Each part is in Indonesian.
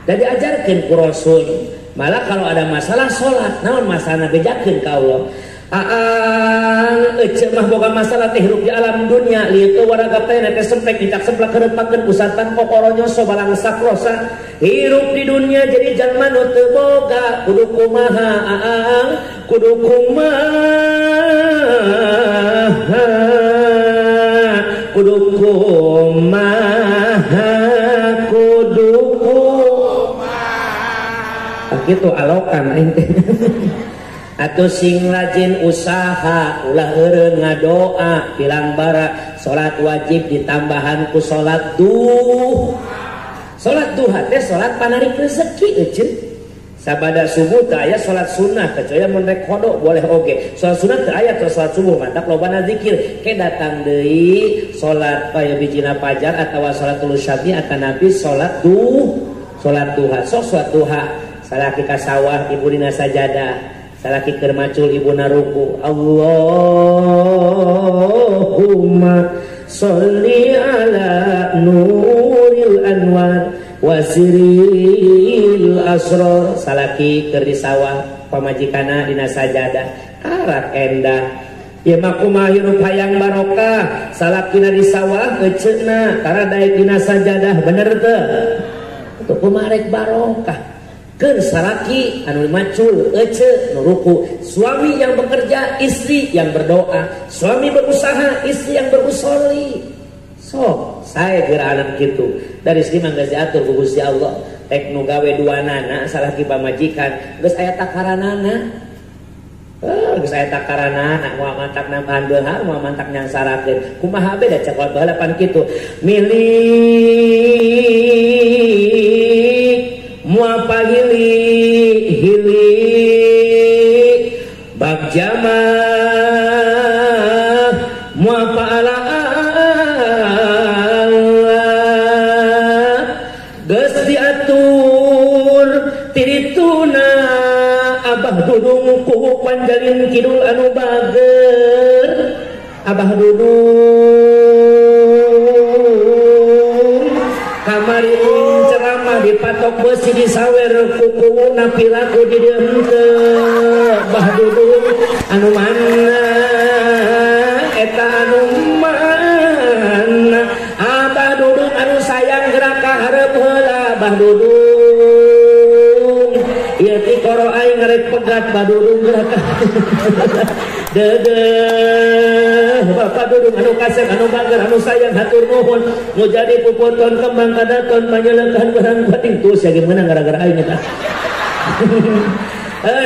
dan diajarkan ku Rasul. Malah kalau ada masalah sholat, naon masalah bejakeun ka Allah. Ece mah boga masalah teh hirup di alam dunia, lieu teu waraga teh teh sempek dicak semplak kerepakeun pusatan kokoronya sobalang sakrosa. Hirup di dunia jadi jalma nu teu boga, kudu kumaha kudu kumaha kudu kumaha kudu kumaha kitu alokan aing teh. Atuh sing rajin usaha ulah eureun ngadoa pilang bara salat wajib ditambahan ku salat duha. Salat duha teh salat panarik rezeki euceun. Sabada subuh teh aya salat sunnah kecuali mun rek kodok boleh oge. Salat sunnah teh aya teh salat subuh mantap lobana zikir ke datang deui salat paya bijina fajar atawa salatul syafi atanapi salat duha. Sok salat duha salaki ka sawah ibu dina sajadah. Salaki keur macul ibuna ruku. Allahumma sholli ala nuril anwar wa siril asrar. Salaki keur di sawah pamajikana dina sajadah karak endah. Ieu mah kumaha hirup hayang barokah. Salakina di sawah eceuna karena daek dina sajadah bener teu? Teu kumaha rek barokah. Keur salaki anu macul ece nu ruku, suami yang bekerja, istri yang berdoa, suami berusaha, istri yang berusoli. Sok sae geuranan kitu. Dari istri mah geus diatur ku Gusti Allah. Tek nu gawe duanana salaki pamajikan, geus aya takaranana. Geus aya takaranana moal mantak nambahan beunghar, moal mantak nyangsarakeun. Kumaha beda cek balapan kitu. Mua pahili bab jamaah mua paala geus diatur tirituna abah dudung ku panjalin kidul anu bager. Abah dudung kamari dipatok besi disawer kuku napilaku di dieu bah dudung anu mana eta anu mana abah dudung anu sayang gerak ka hareup heula bah dudung ieu ti koro aing ngarek pegat bah dudung gerak ka Bapak dudung anu kasep anu bager anu sayang hatur nuhun nu jadi puputon kembang kadaton panjelekan barang bating tuh sia gimana gara-gara aing eta.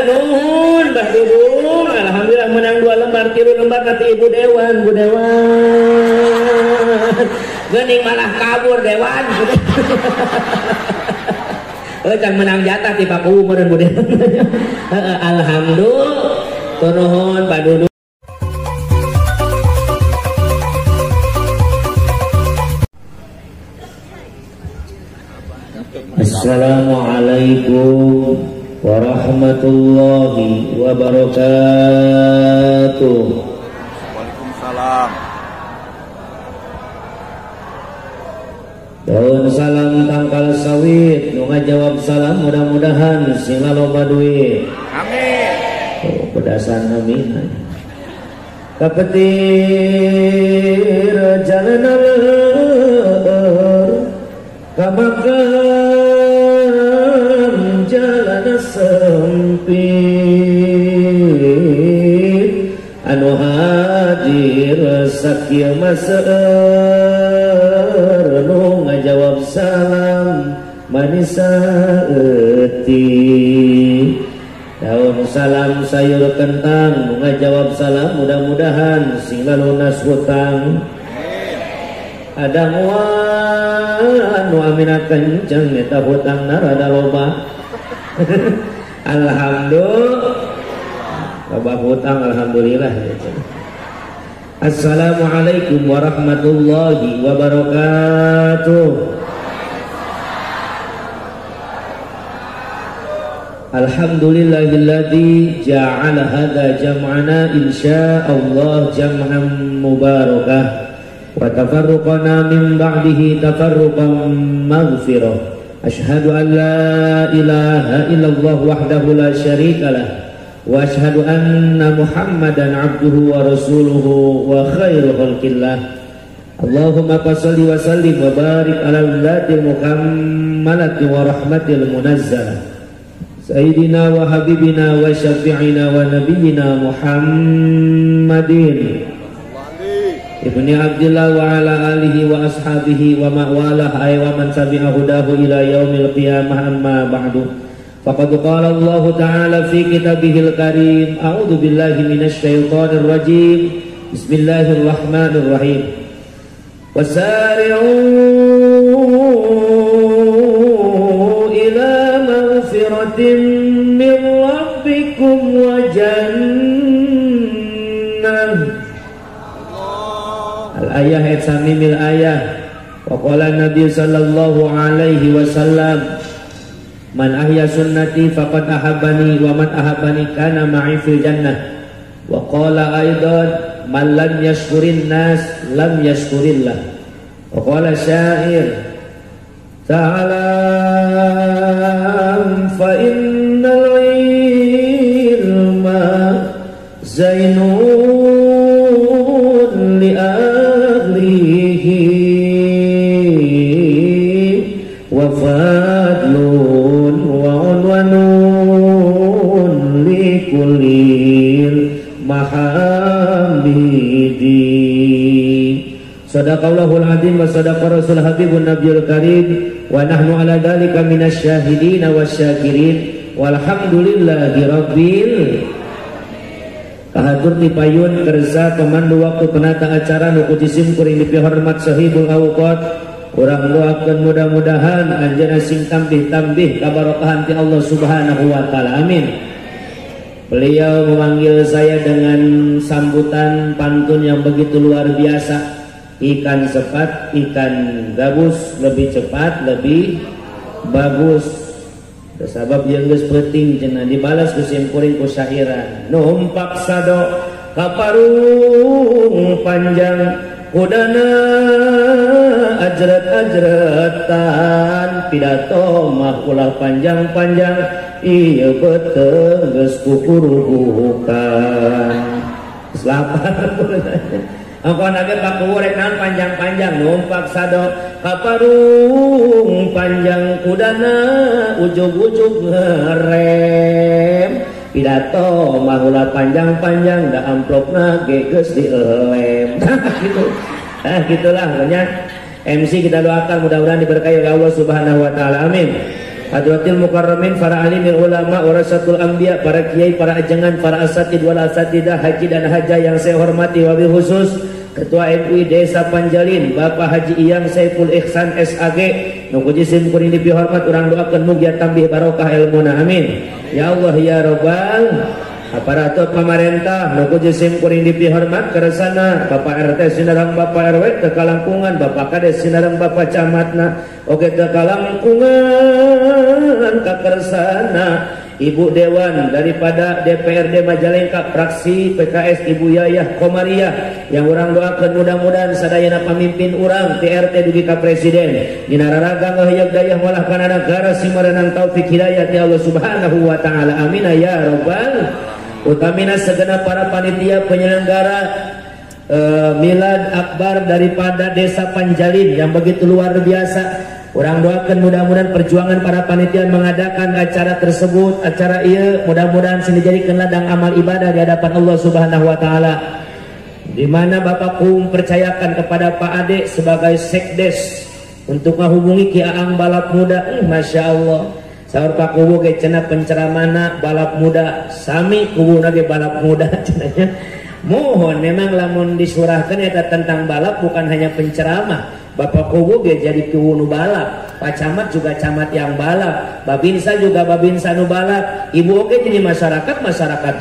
Nuhun Mbah Dudung alhamdulillah menang 2 lembar 3 lembar nanti ibu dewan geuning malah kabur dewan. Can menang jatah ti Pak Kuwu meureun bu dewan. Alhamdulillah nuhun Pak Dudung. Assalamualaikum warahmatullahi wabarakatuh. Waalaikumsalam. Daun salam tangkal sawit nu ngajawab salam mudah-mudahan sing loba duit. Amin. Oh, pedasan amin. Kapetir jalanan kamakam jalan sempit anu hadir sakieu maseur nu ngajawab salam manisa eutik. Daun salam sayur kentang nu ngajawab salam mudah-mudahan sing lunas hutang. Ada mual nu aminat kenceng eta hutangna rada loba. Alhamdulillah loba hutang alhamdulillah. Assalamualaikum warahmatullahi wabarakatuh. Alhamdulillahilladzi ja'ala hadza jam'ana insyaallah jam'an mubarakah wa tafarruqana min ba'dihi tafarruqan maghfirah أشهد أن لا إله إلا الله وحده لا شريك له وأشهد أن محمدا عبده ورسوله وخير خلق الله اللهم صل وسلم وبارك على الذات المكملة ورحمة المنزلة سيدنا وحبيبنا وشفيعنا ونبينا محمد ibni Abdillah wa ala alihi wa ashabihi wa ma'walah ay wa man tabi'a hudahu ila yaumil qiyamah amma ba'du faqad qala Allah ta'ala fi kitabihil karim a'udzu billahi minasy syaithanir rajim bismillahir rahim wasari'u ila maghfiratin min rabbikum wa jannah ayah ayat samimil ayah wa qala nabi sallallahu alaihi wasallam man ahya sunnati faqad ahabbani wa man ahabbani kana ma'i fil jannah wa qala aidan man lam yashkurin nas lam yashkurillah wa qala syair ta'alam fa innal ilma zainun wafadlun wa unwanun likulil mahamidi sadaqallahul azim wa sadaqa rasul habibun nabiyul karim wa nahnu ala dhalika minasy syahidin wasyakirin walhamdulillahi rabbil kahatur tipayun kersa pemandu waktu penata acara nu kujisim kuring dipihormat sahibul awqat urang doakeun mudah-mudahan anjeunna sing tambih-tambih kabarokahan ti Allah Subhanahu wa taala amin. Beliau memanggil saya dengan sambutan pantun yang begitu luar biasa. Ikan cepat, ikan gabus, lebih cepat, lebih bagus. Sebab yang geus peuting cenah dibalas ku simkuring ku syairan. Numpak sado kaparung panjang kudana ajret-ajretan pidato mah ulah panjang-panjang ieu beuteung geus kukurubukan selapar angkon age pakuwurek naon panjang-panjang numpak sado kaparung panjang kudana ujug-ujug ngerem pidato mah ulah panjang-panjang da amplopna ge geus dielem gitu. Gitulah pokoknya MC kita doakan mudah-mudahan diberkahi oleh Allah Subhanahu wa taala amin. Hadratil mukarramin para alimil ulama warasatul anbiya para kiai para ajengan para asatid wal asatidah haji dan haja yang saya hormati wabil khusus Ketua MUI Desa Panjalin Bapak Haji Iyang Saiful Ihsan SAG nu kujisim kuring dipihormat urang doakeun mugia tambih barokah ilmuna amin. Ya Allah ya Rabbal aparatur pemerintah nu kujisim kuring dipihormat keresana Bapak RT sinareng Bapak RW teu kalangkungan Bapak Kades sinareng Bapak camatna oge teu kalangkungan ka keresana Ibu Dewan daripada DPRD Majalengka fraksi PKS Ibu Yayah Komariah yang urang doakeun mudah-mudahan sadayana pamimpin urang TRT dugi ka presiden dina raraga ngaheuyeug dayah walah kana nagara simarenang taufik hidayah ti Allah Subhanahu wa taala amin ya rabbal utamina segenap para panitia penyelenggara milad akbar daripada Desa Panjalin yang begitu luar biasa. Urang doakeun mudah-mudahan perjuangan para panitia mengadakan acara tersebut, acara ieu mudah-mudahan sini dijadikeun ladang amal ibadah di hadapan Allah Subhanahu wa taala. Di mana Bapak Kum percayakan kepada Pak Ade sebagai sekdes untuk menghubungi Ki Aang balap muda. Masya Allah. Saur Pak Kubu ge cenah penceramana balap muda, sami kubuna ge balap muda cenahnya. Mohon memang lamun disurahkeun eta tentang balap bukan hanya penceramah. Bapak Kubu dia jadi kuwunu balap, Pak Camat juga camat yang balap, Babinsa juga babinsa nu balap, Ibu oke jadi masyarakat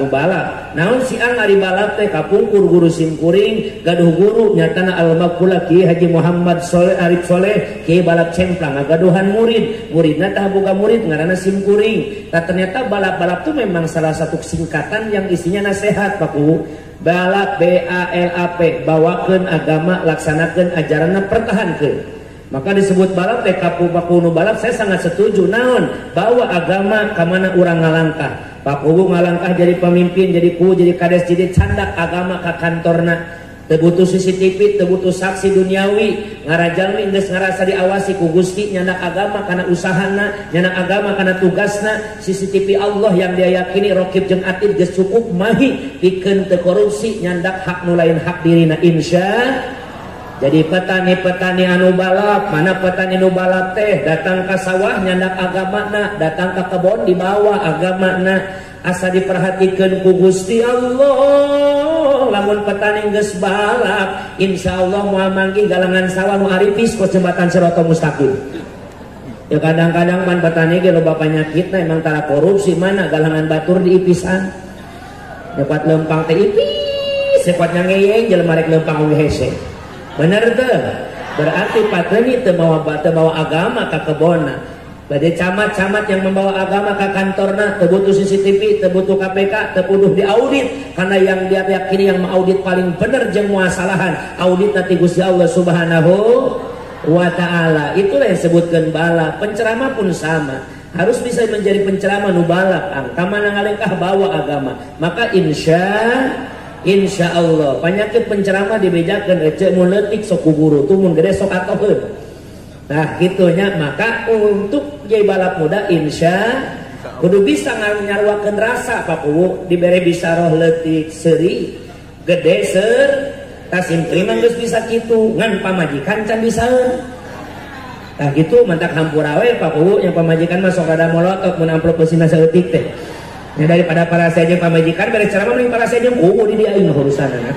nu balap. Naon siang ari balap teh kapungkur guru simkuring, gaduh guru nyatana almarhum Kiai Haji Muhammad Soleh Arif Soleh, Kiai balap cemplang gaduhan muridna tah boga murid ngaranna simkuring. Nah, ternyata balap-balap itu memang salah satu singkatan yang isinya nasihat Pak Kubu. Balap BALAP bawakeun agama laksanakeun ajaranna pertahankeun Maka disebut balap teh kapu balap saya sangat setuju. Naon bawa agama kamana urang ngalangkah. Pak Kubu ngalangkah jadi pemimpin, jadi ku, jadi kades, jadi candak agama ka kantorna. Teu butuh CCTV, teu butuh saksi duniawi, ngarajalmi geus ngarasa diawasi ku Gusti, nyandak agama kana usahana, nyandak agama kana tugasna. CCTV Allah yang dia yakini raqib jeung atid geus cukup mahi pikeun teu korupsi, nyandak hak nu lain hak dirina insya. Jadi petani-petani anu balap, mana petani anu balap teh datang ke sawah nyandak agamana, datang ke kebon dibawa agamana, asa diperhatikan ku Gusti Allah. Lamun petani geus balap, insyaallah moal manggi galangan sawah nu aripis ku jembatan Sirotol Mustaqim. Ya kadang-kadang man petani ge loba panyakitna emang tara korupsi mana galangan batur diipisan. Dapat lempang teh ipis, sepatnya ngeyeng jelema rek lempang we hese. Bener tuh, berarti pateni teu bawa agama ke kebona. Bade camat-camat yang membawa agama ke kantorna teu butuh CCTV, teu butuh KPK, teu kudu diaudit karena yang dia yakini yang mengaudit paling bener jeung muasalahan audit nanti Gusti Allah Subhanahu wa taala. Itulah yang disebutkeun balap. Penceramah pun sama. Harus bisa menjadi penceramah nu balap, kamana ngalengkah bawa agama. Maka Insya Allah penyakit penceramah dibejakan ece mun leutik sok ku guru tuh mun gede sok atoheun. Nah gitunya maka untuk jadi balap muda insya kudu bisa nyarwakeun rasa Pak Kuwu dibere bisa roh leutik seuri gede ser tasim terima geus bisa kitu ngan pamajikan can bisaeun. Nah gitu mantak hampura we Pak Kuwu yang pamajikan mah sok rada molotot mun amplop beusina saeutik teh. Ya daripada para saja pamajikan beres ceramah mending para saja kubu di dia ini urusanna.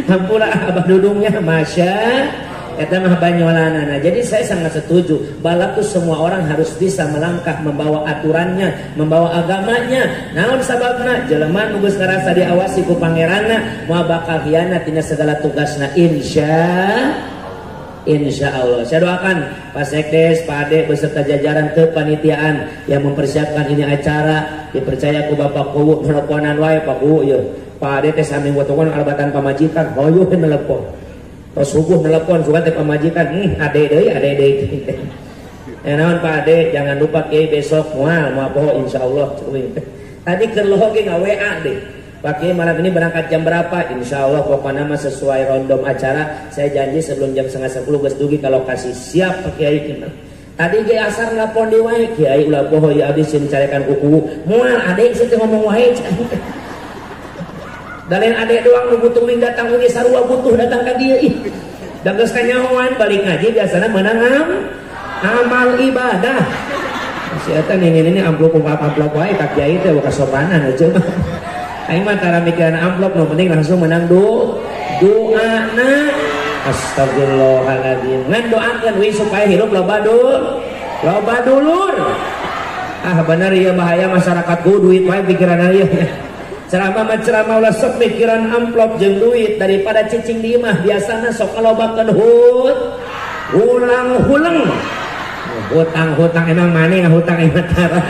Hampura abah dudungnya masya eta mah banyolanana. Jadi saya sangat setuju balap tuh semua orang harus bisa melangkah membawa aturannya, membawa agamanya. Naon sababna jelema nu geus ngarasa diawasi ku pangeranna moal bakal hianat tina segala tugasna Insya Allah. Saya doakan Pak Sekdes, Pak Ade beserta jajaran kepanitiaan yang mempersiapkan ini acara. Dipercaya ku Bapak Kuwu nelponan wae Pak Kuwu ya. Pak Ade teh sami ngotongan alabatan pamajikan, hoyuh nelepon. Tos subuh nelepon sugan teh pamajikan, ade deui. Naon Pak Ade jangan lupa Kiai besok moal poho insyaallah. Tadi keur loho ge nga-WA deh. Pak Kiai malam ini berangkat jam berapa? Insya Allah pokoknya mah sesuai random acara. Saya janji sebelum jam 9:30 geus dugi ke lokasi. Siap Pak Kiai kita. Tadi ge asar ngapon di wae Kiai ulah poho ya abdi sieun carekan kuku. Moal ade sih teh ngomong wae. Dalain ade doang nu butuh ming datang ge sarua butuh datang ka dieu ih. Da geus kanyahoan balik ngaji biasana meunang amal ibadah. Si eta ini amplop wae ka Kiai teh boga sopanan aja mah. Aing mah tara mikiran amplop, no penting langsung menang doa na. Astagfirullahaladzim. Ngan doakeun we supaya hirup loba dulur. Ah bener ieu bahaya masyarakat ku duit wae pikiranna ieu. Ceramah ulah sok mikiran amplop jeung duit daripada cicing di imah biasana sok ngalobakeun ulang-ulang. Hutang emang maneh hutang imah tara.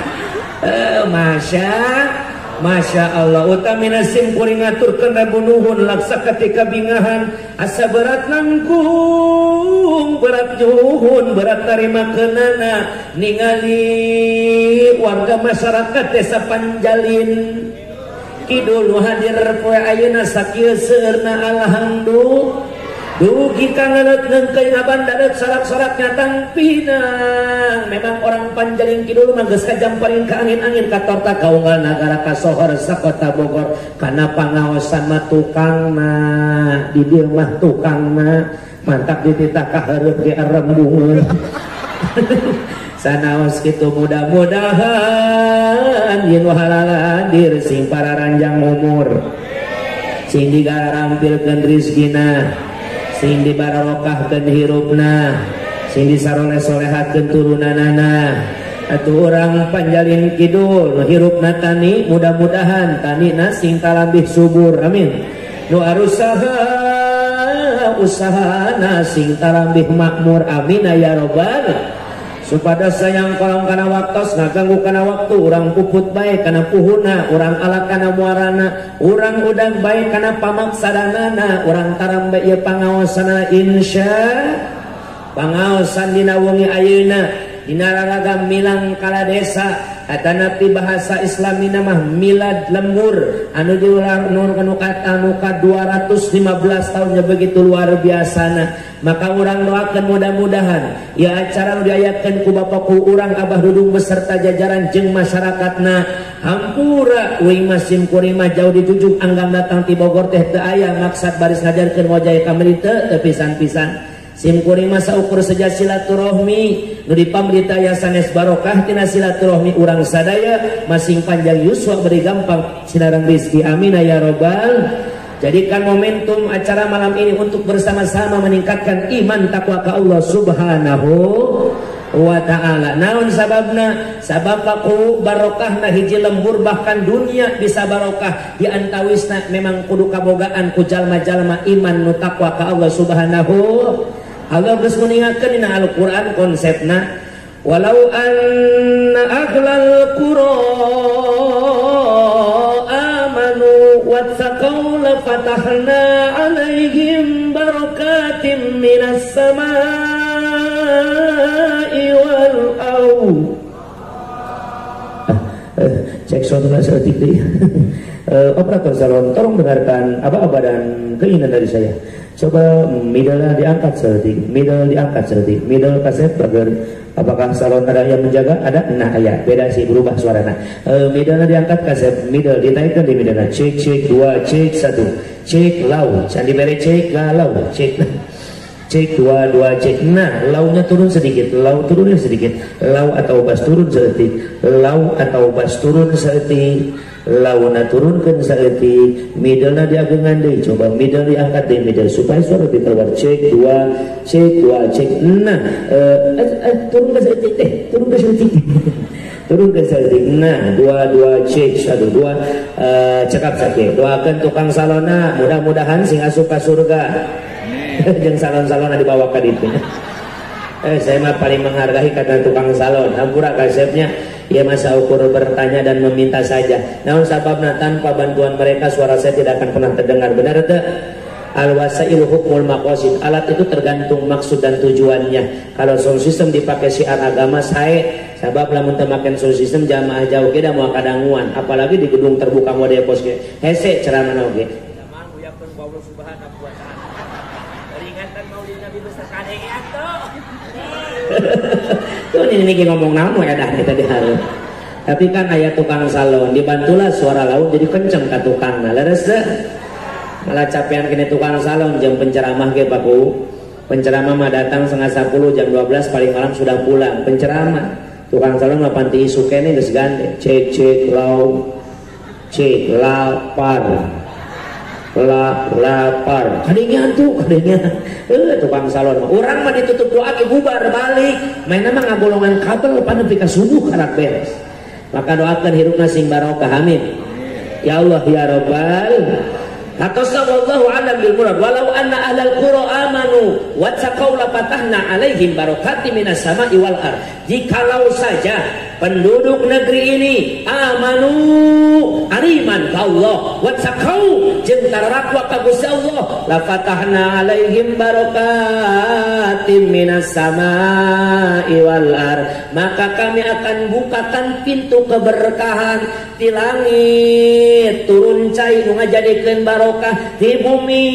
Masya Allah utamina sim kuring ngaturkeun Rabu nuhun laksa ketika bingahan asa berat nanggung berat juhun berat tarima kenana ningali warga masyarakat desa Panjalin kidul hadir poe ayeuna sakieu seueurna alhamdulillah dugi kangeut neungkeun abandareut sorak-soraknya tangpinang. Memang orang Panjaling Kidul mah geus kajamparin ka angin-angin ka torta kaunggal nagara ka sohor sakota Bogor kana pangaosan mah tukang mah di dieu mah tukang mah mantap dititah ka heureuk di arembungeun. Sanaos kitu mudah-mudahan yen halal hadir sing pararanjang umur sing digarampilkeun rezekina sing dibarokahkeun hirupna sing disaroleh-solehatkeun turunanana atuh urang Panjalin Kidul nu hirupna tani mudah-mudahan tanina sing kalambih subur amin nu usahana sing kalambih makmur amin ya robbal supada sayang kolong kana waktos ngaganggu kana waktu urang puput bae kana puhuna urang alak kana muarana urang udag bae kana pamaksadanana urang taram bae ieu pangaosana pangaosan dina wengi ayeuna dina raragam milang kala desa atanapi bahasa Islamina mah milad lembur anu diulang anu ka 215 tahunnya begitu luar biasana. Maka orang doakan mudah-mudahan ya acara diayakeun ku bapakku urang Abah Dudung beserta jajaran jeung masyarakatna hampura uing masim kurima jauh dituju anggang datang ti Bogor teh teu aya maksad baris ngajarkeun wajah kamari teu pisan-pisan. Sim kurima saukur saja silaturahmi nu dipamrita ya sanes barokah tina silaturahmi urang sadaya masing panjang yuswa beri gampang sinarang rizki amin ya robbal. Jadikan momentum acara malam ini untuk bersama-sama meningkatkan iman takwa ke Allah subhanahu wa ta'ala. Naon sababna? Sabab aku barokahna hiji lembur bahkan dunia bisa barokah diantawisna memang kudu kabogaan ku jalma-jalma iman nu takwa ka Allah subhanahu. Allah geus meningatkeun dina Al-Qur'an konsepna walau anna ahlal qura amanu wattaqau la fatahna alaihim barakatim minas samai wal ardh. Cek suara seetik deh. Operator salon tolong dengarkan apa-apa dan keinginan dari saya. Coba middle diangkat seetik, middle diangkat seetik, middle kaset bager. Apakah salon ada yang menjaga? Ada? Nah ya, beda sih berubah suaranya. Middle diangkat kaset, middle ditaikkan di middle. Cek 2, cek 1, cek lau, candi bere cek galau, cek. Cek 2, cek. Nah, launya turun sedikit, lau turunnya sedikit. Lau atau bas turun seetik, lau atau bas turun seetik. Launa turunkan seetik, middle-na diagengan deh. Coba middle diangkat deh, middle supaya suara lebih keluar. Cek 2, cek. Nah, turun ke seetik deh, turun ke seetik. Turun ke seetik. Nah, 2, cek 1, 2. Cekap sakit. Doakan tukang salona, mudah-mudahan sing asup ka surga. Jeung salon-salon dibawa ka ditu. Saya mah paling menghargai kata tukang salon. Hampura kasepnya ya masa ukur bertanya dan meminta saja. Namun sababna tanpa bantuan mereka suara saya tidak akan pernah terdengar. Benar tak? Al-wasailu hukmul maqasid. Alat itu tergantung maksud dan tujuannya. Kalau sound system dipakai syiar agama saya sabab lamun teu make sound system jamaah jauh ge da moal kadanguan, apalagi di gedung terbuka model pos ge. Hese ceramah oge. Zaman uyakeun ku Allah Subhanahu wa taala. Peringatan Maulid Nabi besar kadenge atuh. Tuh ini ngomong namu ya dah kita diharu. Tapi kan ayat tukang salon dibantulah suara laut jadi kenceng ka tukangna. Leres teh? Malah capean kene tukang salon jam penceramah ge Paku. Penceramah mah datang 11:30 jam 12 paling malam sudah pulang. Penceramah tukang salon mah panti isu kene geus gande. Cek laut. Cek lapar. Lapar kadenya tuh tukang salon orang mah ditutup doa ke bubar balik mainnya mah ngagolongan kabel panepi ka subuh karak beres. Maka doakan hirupna sing barokah amin ya Allah ya Rabbal. Hatasallallahu alam bil murad walau anna ahlal qura amanu wattaqau la fatahna alaihim barakatim minas sama'i wal ardh. Jikalau saja penduduk negeri ini amanu ariman ka Allah wattaqau jeung tarakwa ka Gusti Allah la fatahna alaihim barakatim minas sama'i wal ardh. Maka kami akan bukakan pintu keberkahan di langit turun cai nu ngajadikeun barokah di bumi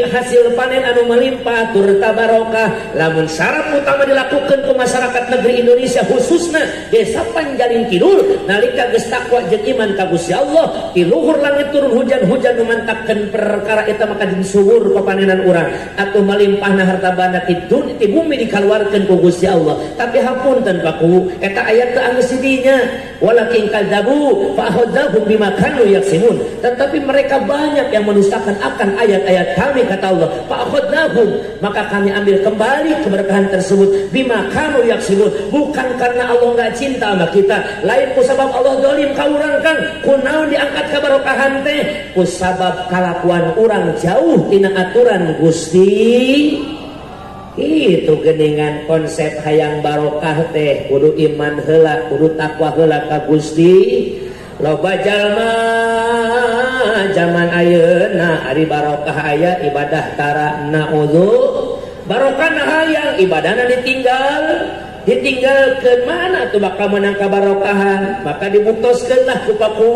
hasil panen anu melimpah turta barokah. Lamun syarat utama dilakukan ke masyarakat negeri Indonesia khususnya desa Panjaling Kidul nalika geus takwa jeung iman ka Gusti Allah di luhur langit turun hujan-hujan nu mantakkeun perkara eta maka disuhur papanenan urang atuh melimpahna harta banda ti bumi dikaluarkeun ku Gusti Allah. Tapi hapunten Paku eta ayat teu anggeus didinya walakin kadzabu fa akhadzahum bima kanu yaksimun. Tetapi mereka banyak yang mendustakan akan ayat-ayat kami kata Allah. Fa'akhadnahum maka kami ambil kembali keberkahan tersebut bima kanu yaksibun. Bukan karena Allah enggak cinta sama kita, lain ku sabab Allah zalim ka urang kang kunaon diangkat ka barokahan teh ku sabab kalakuan urang jauh tina aturan Gusti. Itu geningan konsep hayang barokah teh kudu iman heula, kudu takwa heula ka Gusti. Loba jalma zaman ayeuna ari barokah aya ibadah tara naudzu barokah hayang ibadahna ditinggal ke mana tuh bakal menang kabarokahan. Maka dibuktoskeunlah ku paku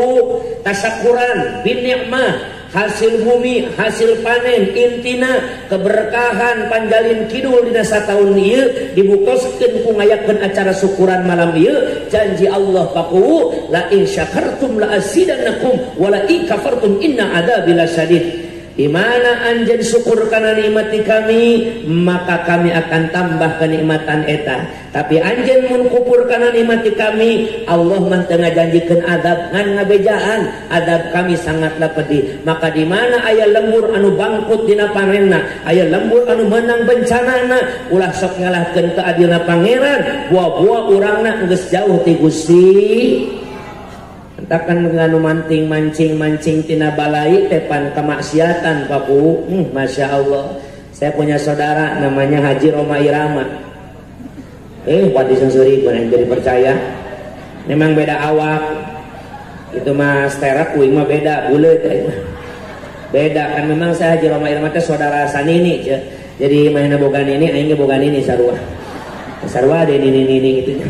tasakuran bin nikmah, hasil bumi, hasil panen, intina keberkahan panjalin kidul dina sataun ieu dibukoskeun ku ngayakeun acara syukuran malam ieu. Janji Allah paku la in syakartum la azidannakum wa la in kafartum inna adzabi lasyadid. Di mana anjeun syukur kana nikmati kami, maka kami akan tambah kenikmatan eta. Tapi anjeun mun kufur kana nikmati kami, Allah mah teu ngajanjikeun azab ngan ngabejaan, azab kami sangatlah pedih. Maka di mana aya lembur anu bangkrut dina panenna, aya lembur anu menang bencanana, ulah sok ngalahkeun keadilna pangeran, buah-buah urangna geus jauh ti Gusti. Takkan nganu mancing tina balai tepan kemaksiatan papu. Masya Allah, saya punya saudara namanya Haji Roma Irama. Wadi sensuri yang jadi percaya. Memang beda awak. Itu mas terak, kuing mah beda bulet. Beda kan memang saya Haji Roma Irama teh saudara sanini. Jadi mainnya bogan ini, aing ge bogan ini sarua. Sarua ada ini gitu.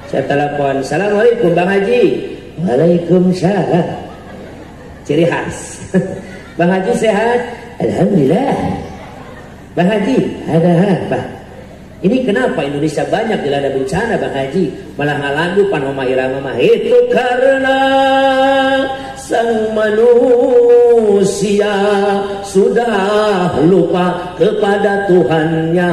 Saya telepon, "Assalamualaikum Bang Haji." Waalaikumsalam. Ciri khas. Bang Haji sehat? Alhamdulillah. Bang Haji, ada apa? Ini kenapa Indonesia banyak dilanda bencana Bang Haji? Malah ngalagu Panoma Irama mah itu karena sang manusia sudah lupa kepada Tuhannya.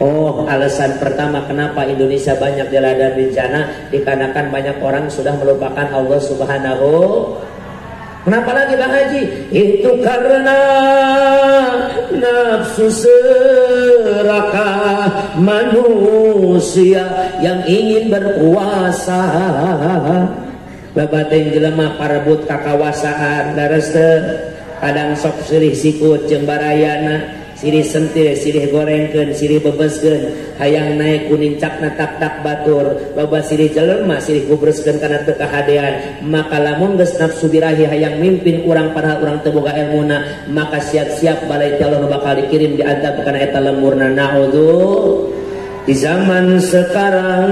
Oh, alasan pertama kenapa Indonesia banyak dilanda bencana dikarenakan banyak orang sudah melupakan Allah Subhanahu. Kenapa lagi Bang Haji? Itu karena nafsu serakah manusia yang ingin berkuasa. Babateng jelema parebut kakawasaan daras teu kadang sok silih sikut jeung barayana. Sirih sentil, sirih gorengkeun, sirih bebeskeun, hayang naik kuning cakna tak batur, loba sirih jelema, sirih gubreskeun kana teu kahadean. Maka lamun geus nafsu birahi hayang mimpin urang padahal urang teu boga ilmuna, maka siap-siap balai ti Allah bakal dikirim diadab kana eta lemurna. Naudzu. Di zaman sekarang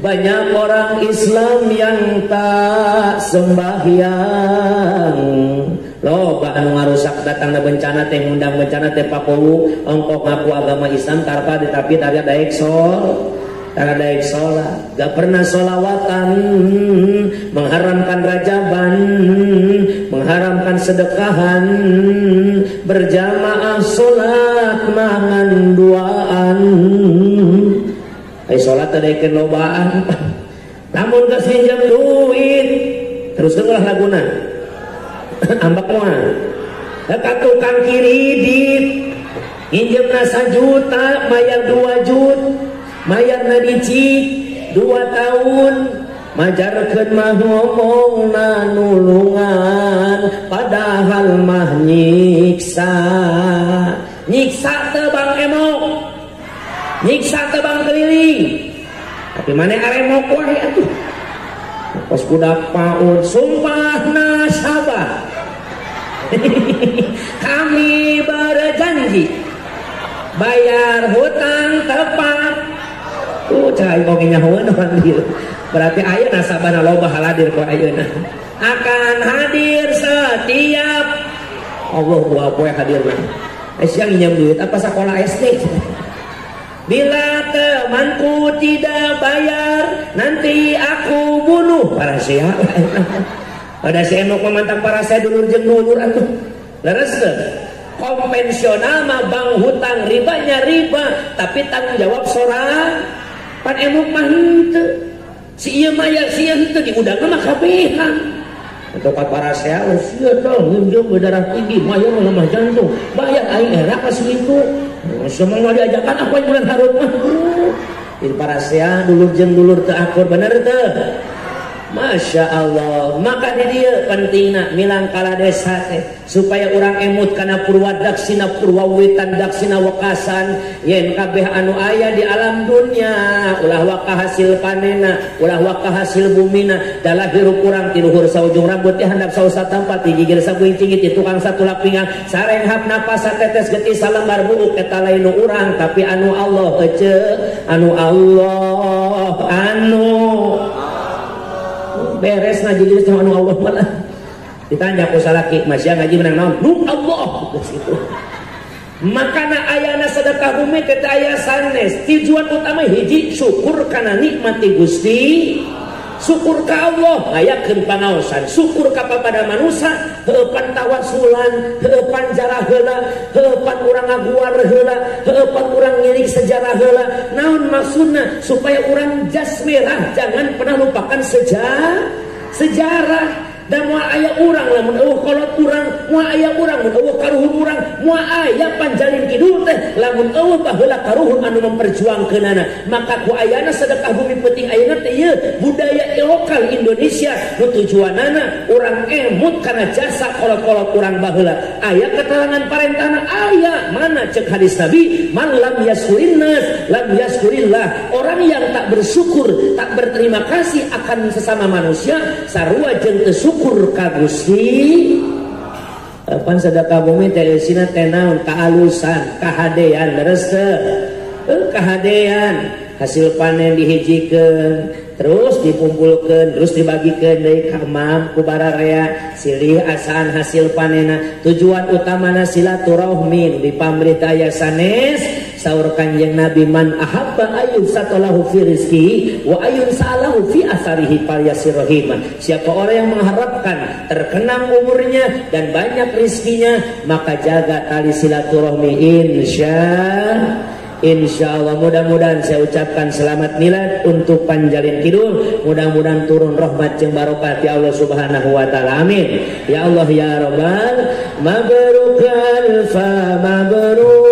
banyak orang Islam yang tak sembahyang. Loba anu ngarusak datangna bencana teh ngundang bencana teh pakowu ongkok ngaku agama Islam tanpa tapi tara daek sholat, gak pernah sholawatan, mengharamkan rajaban, mengharamkan sedekahan, berjamaah sholat mangan duaan. Sholat tadaikeun lobaan. Namun kesinjam duit terus dengarlah laguna. Ambak moal ka tukang kiridit injemna 1 juta mayar 2 juta mayarna dicik 2 tahun majarkeun mah ngomongna nulungan padahal mah nyiksa teu Bang Emok, nyiksa teu Bang keliling, tapi mana aremok wae atuh pas budak paud sumpahna sabah. Kami berjanji bayar hutang tepat. Cai koginya heueun dieu. Berarti ayeuna nasabana loba haladir ku ayeuna. Akan hadir setiap Allah dua poe hadirna. Siang nyam duit apa sekolah SD. Bila temanku tidak bayar, nanti aku bunuh para sia. Pada saya mau memantang para saya dulur jeung dulur atuh. Leres teu? Konvensional mah bang hutang ribanya riba, tapi tanggung jawab sorang. Pan emuk mah henteu. Si ieu mah ya si henteu diudangna mah kabehan. Untuk para saya sia tah ngeunjung berdarah tinggi, mayar lemah jantung. Bayar aing era ka segitu. Semua diajakan apa yang bulan harut mah. Jadi para saya dulur jeung dulur teu akur bener teu? Masya Allah. Maka di dia pentingna milang kala desa teh supaya orang emut kana purwa daksina purwa witan daksina wekasan yen kabeh anu aya di alam dunia ulah waka hasil panena ulah waka hasil bumina dalah hirup urang ti luhur saujung rambut ti handap sausa tampat ti gigir sabuing cingit ti tukang satulak pinggang sarenghap napas satetes getih salembar buuk eta lain nu urang tapi anu Allah anu Allah beres ngaji jenis anu Allah malah ditanya ku salaki masya ngaji menang naon nu Allah gitu. Makana ayana sedekah bumi teh aya sanes tujuan utama hiji syukur kana nikmati Gusti syukur ka Allah ngayakeun pangaosan syukur ka pada manusia heupan tawasulan heupan jarah heula heupan urang ngaguar heula heupan urang ngiring sejarah heula naon maksudna supaya urang jas merah jangan pernah lupakan sejarah dan mua aya urang lamun eueuh kolot urang mua aya urang mun eueuh karuhun urang mua aya panjalin kidul teh lamun eueuh baheula karuhun anu memperjuangkeunana maka ku ayana sedekah bumi penting ayeuna teh ieu budaya lokal Indonesia nu tujuanana urang emut kana jasa kolot-kolot urang baheula aya keterangan parentahna aya mana cek hadis Nabi man lam yaskurinnas lam yaskurillah orang yang tak bersyukur tak berterima kasih akan sesama manusia sarua jeung teu syukur ka Gusti pan sedekah bumi teh sina teh naon kaalusan kahadean leres teu kahadean hasil panen dihijikeun terus dikumpulkeun terus dibagikeun deui ka mam ku bararea silih asaan hasil panena tujuan utamana silaturahmi dipamrih teh aya sanes saur Kanjeng Nabi man ahabba ayun satalahu fi rizqihi wa ayun sa'alahu fi asarihi falyasirrahiman siapa orang yang mengharapkan terkenang umurnya dan banyak rizkinya maka jaga tali silaturahmi Insya Allah mudah-mudahan saya ucapkan selamat milad untuk Panjalin Kidul mudah-mudahan turun rahmat jeung barokah ti Allah Subhanahu wa taala amin ya Allah ya Rabbal mabruk alfa mabruk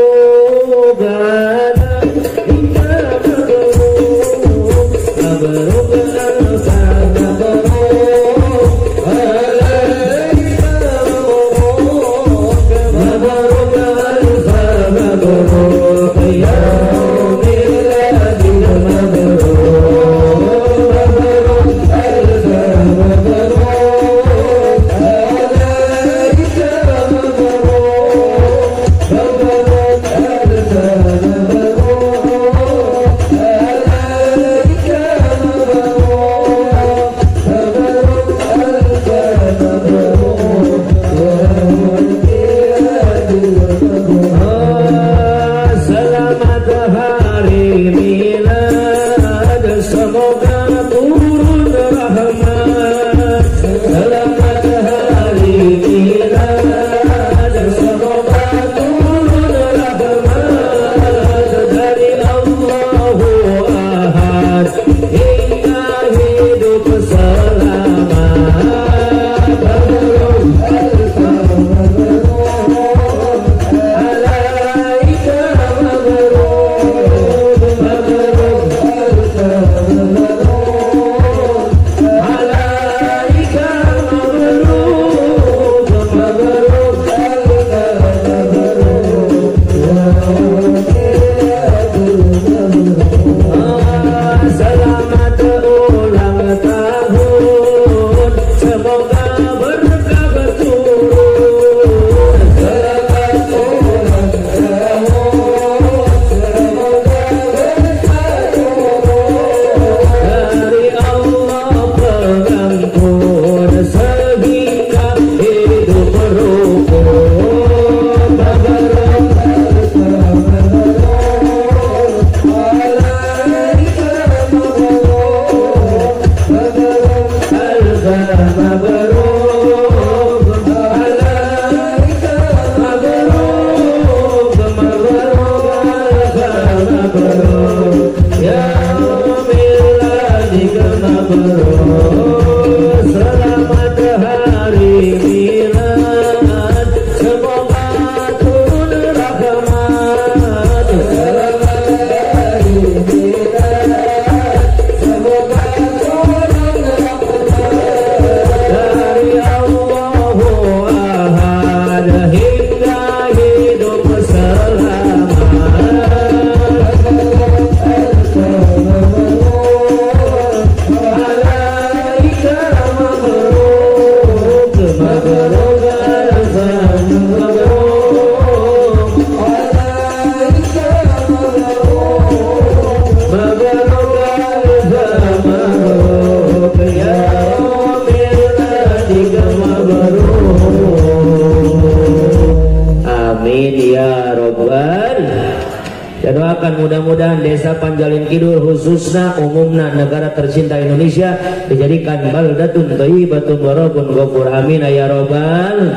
Saya doakan mudah-mudahan desa Panjalin Kidul khususnya umumna negara tercinta Indonesia dijadikan baldatun thayyibatun warabun ghafur amin ya robbal.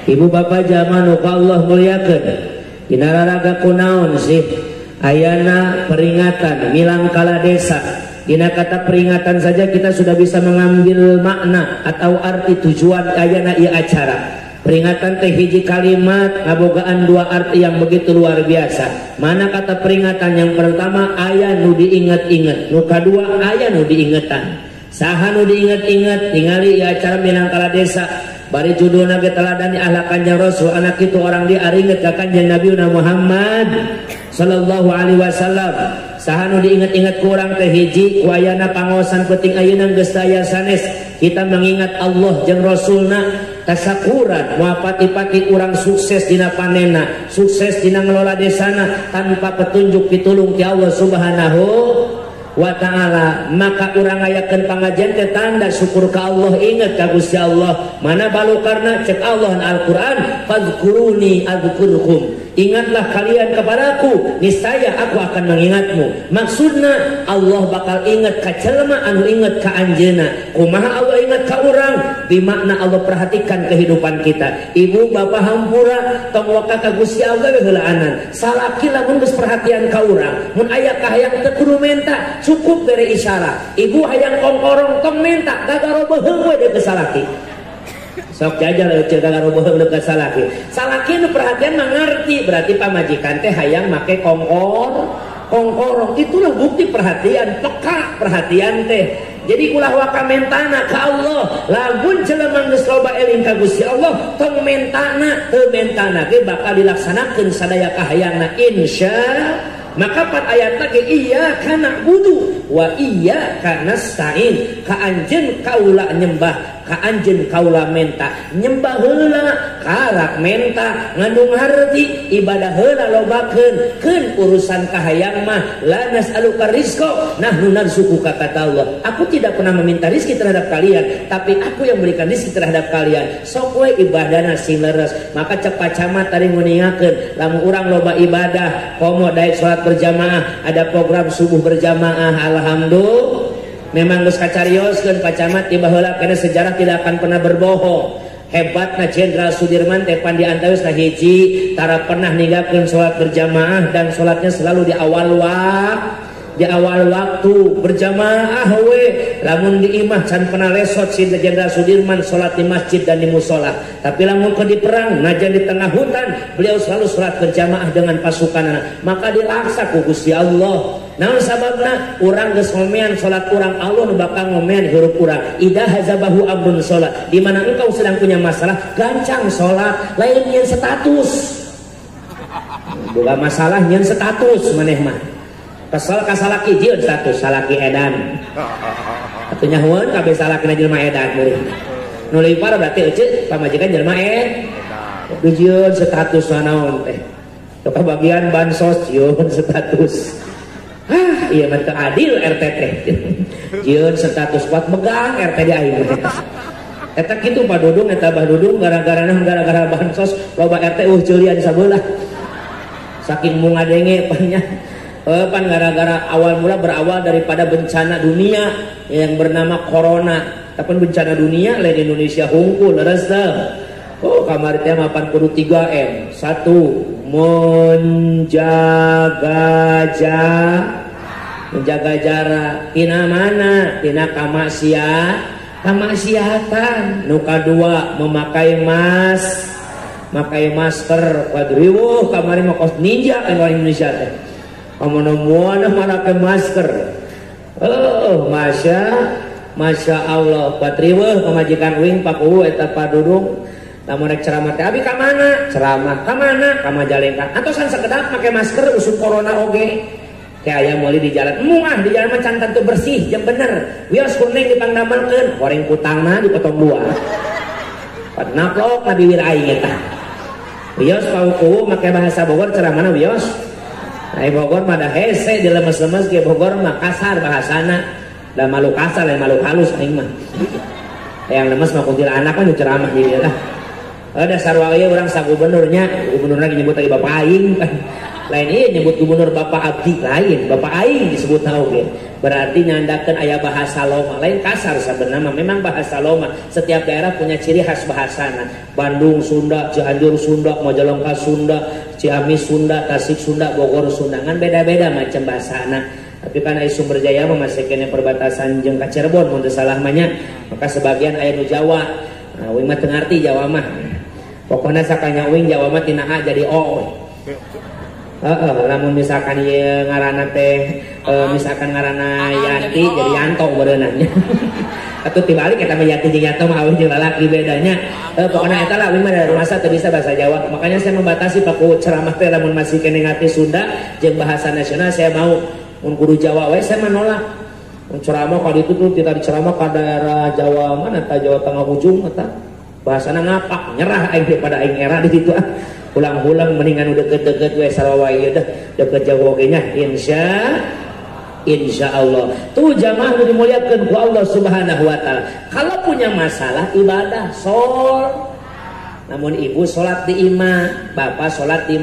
Ibu bapak jamaah ka Allah muliakeun dina raraga kunaon sih ayana peringatan milang kala desa. Dina kata peringatan saja kita sudah bisa mengambil makna atau arti tujuan ayana ieu acara. Peringatan teh hiji kalimat ngabogaan dua arti yang begitu luar biasa. Mana kata peringatan yang pertama aya nu diinget-inget, nu kadua aya nu diingetan. Saha nu diinget-inget tingali ieu acara milang kala desa. Bari judulna ge teladani ahlak Kanjeng Rasul anak itu orang diaringet ka Kanjeng Nabi Muhammad sallallahu alaihi wasallam. Saha nu diinget-inget ku urang teh hiji ku ayana pangaosan penting ayeuna geus daya sanes kita mengingat Allah jeung Rasulna. Tasakuran muapati-pati urang sukses dina panena, sukses dina ngelola desana tanpa petunjuk pitulung ti Allah Subhanahu wa ta'ala. Maka urang ayakeun pangajian teh tanda syukur ka Allah, inget ka Gusti Allah. Mana balukarna cek Allah Al-Qur'an, fadzkuruni adzkurkum. Ingatlah kalian kepadaku, niscaya aku akan mengingatmu. Maksudna Allah bakal ingat ka jelema anu inget ka anjeunna. Kumaha Allah ingat ka urang? Bimakna Allah perhatikan kehidupan kita. Ibu bapak hampura tong waka ka Gusti Allah we heulaanan. Salaki lamun geus perhatian ka urang, mun aya kahayang teu kudu menta, cukup bere isyarat. Ibu hayang kongkorong tong menta, gagarobeheung we deuk salaki. Sok jajal euceul gagarobeheung deuk salaki. Salaki nu perhatian mengerti, berarti pamajikan teh hayang make kongkorong. Itulah bukti perhatian, peka perhatian teh. Jadi ulah waka mentana ka Allah. Lamun jelema geus loba eling ka Gusti Allah, tong mentana teu mentana ge bakal dilaksanakeun sadaya kahayangna insya. Maka pan ayatna ge iyyaka na'budu wa iyyaka nasta'in. Ka anjeun kaula nyembah, ka anjeun kaula menta. Nyembah heula karak menta ngandung harti, ibadah heula lobakeun. Keun urusan kahayang mah la nas'aluka rizqa nahnu narzuquka kata Allah. Aku tidak pernah meminta rezeki terhadap kalian, tapi aku yang berikan rezeki terhadap kalian. Sok we ibadahna sing leres. Maka cepat camat tadi nguningakeun lamun urang loba ibadah komo daek salat berjamaah, ada program subuh berjamaah, alhamdulillah. Memang geus kacarioskeun Pak Camat tiba heula karena sejarah tidak akan pernah berbohong. Hebatna Jenderal Sudirman teh pan diantarosna hiji tara pernah ninggalkeun salat berjamaah dan salatnya selalu di awal waktu berjamaah we. Lamun di imah can pernah lesot si Jenderal Sudirman salat di masjid dan di musola. Tapi lamun ke di perang najan di tengah hutan beliau selalu salat berjamaah dengan pasukanna. Maka dilaksa ku Gusti Allah. Namun sababna urang geus ngomean salat urang Allah nu bakal ngomean hirup urang. Idza hazabahu amrun salat. Di mana engkau sedang punya masalah, gancang salat, lain nyeun status. Boga masalah nyeun status maneh mah. Kesel ka salaki jieun status salaki edan. Atuh nyahoeun kabeh salakina jelema edan murid. Nu leuwih parah berarti euceut pamajikan jelema edan. Jieun status naon teh. Teu bagian bansos jieun status. Iya mah teu adil RT teh. Jieun status kuat megang RT di aing teh. Eta kitu Pak Dudung eta Bah Dudung gara-gara bansos loba RT ceulian sabeula. Saking mungadenge pannya. Pan gara-gara awal mula berawal daripada bencana dunia yang bernama corona. Tapi bencana dunia lain Indonesia hungkul leres teh. Oh kamari teh 83M. 1 menjaga jarak. Tina mana? Tina kamaksiatan. Nu kadua memakai masker. Wadriwuh kamari mah kos ninja anu Indonesia teh. Amun-amun make masker. Oh, Masya Allah. Patriweuh pamajikan uing pakuhu eta Pak Dudung. Lamun rek ceramah teh abi ka mana? Ceramah ka mana? Ka Majalengka. Antosan sakedap make masker usum corona oge. Teh aya meuli di jalan. Muah di jalan mah can teu bersih, jeung bener. Wios kuning dipangdamelkeun, goreng kutangna dipotong dua. Pat naplok na bibir aing eta. Wios paukuhu make bahasa Bogor ceramahna wios. Ai Bogor mah da hese dilemes-lemes ge Bogor mah kasar bahasana. Da malu kasar lain malu halus aing mah. Yang lemes mah kuntilanak mah ceramah di lah. Ada sarwa ieu urang sagubernurnya, gubernurna nyebut lagi bapak aing kan. lain ieu nyebut gubernur Bapak Abdi lain, Bapak Aing disebut oge. Berarti nyandakeun aya bahasa loma, lain kasar sebenarnya memang bahasa loma. Setiap daerah punya ciri khas bahasana. Bandung Sunda, Cianjur Sunda, Majalengka Sunda, Ciamis Sunda, Tasik Sunda, Bogor Sunda, kan beda-beda macam bahasana. Tapi kan aya Sumber Jaya masih kene perbatasan jeung ka Cirebon mun teu salah mah nya. Maka sebagian aya nu Jawa. Nah, uing mah teu ngarti Jawa mah. Pokokna sakanya uing Jawa mah tina A jadi O. Lamun misalkan ieu ngaranna teh misalkan ngaranna Yanti jadi Yanto beuneunan. Atuh tibalik eta mah Yanti jeung Yanto mah awin jeung lalaki bedanya. Pokona eta lah uing mah dari masa teu bisa bahasa Jawa. Makanya saya membatasi paku ceramah teh lamun masih kene ngati Sunda jeung bahasa nasional saya mau mun kudu Jawa we saya menolak. Mun ceramah ka ditu tuh kita diceramah ka daerah Jawa mana ta Jawa Tengah ujung eta. Bahasana ngapak nyerah aing daripada aing era di ditu ah. Ulang-ulang mendingan udah deket-deket we sarua ieu dah deket jauh oge nya insya Allah. Tuh jamaah nu dimuliakeun ku Allah Subhanahu wa taala. Kalau punya masalah ibadah sol. Namun ibu salat di imah, bapak salat di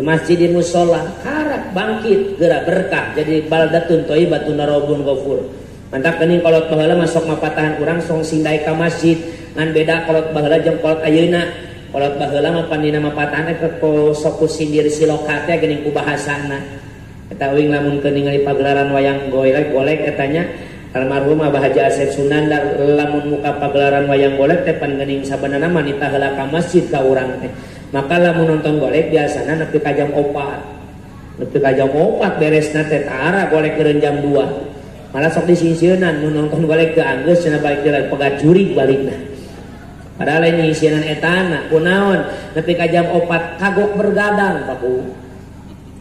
masjid di musola, karak bangkit geura berkah jadi baldatun thayyibatun rabbun ghafur. Mantap geuning kolot baheula masuk mapatahan urang song sindai ka masjid ngan beda kolot baheula jeung kolot ayeuna. Kolot baheula mah pandina mapatahan ke sok sindir siloka teh geuning ku bahasana. Eta uing lamun keur ningali pagelaran wayang golek eta nya almarhum Abah Haji Asep Sunandar lamun muka pagelaran wayang golek teh pan geuning sabenerna manita heula ka masjid ka urang teh. Maka lamun nonton golek biasana nepi ka jam 4. Nepi ka jam 4 beresna teh tara golek keureun jam 2. Malah sok disisieunnan mun nonton golek teu anggeus cenah balik teh pegat jurig balikna. Padahal ini isianan etana kunaon nepi ka jam 4 kagok bergadang Paku.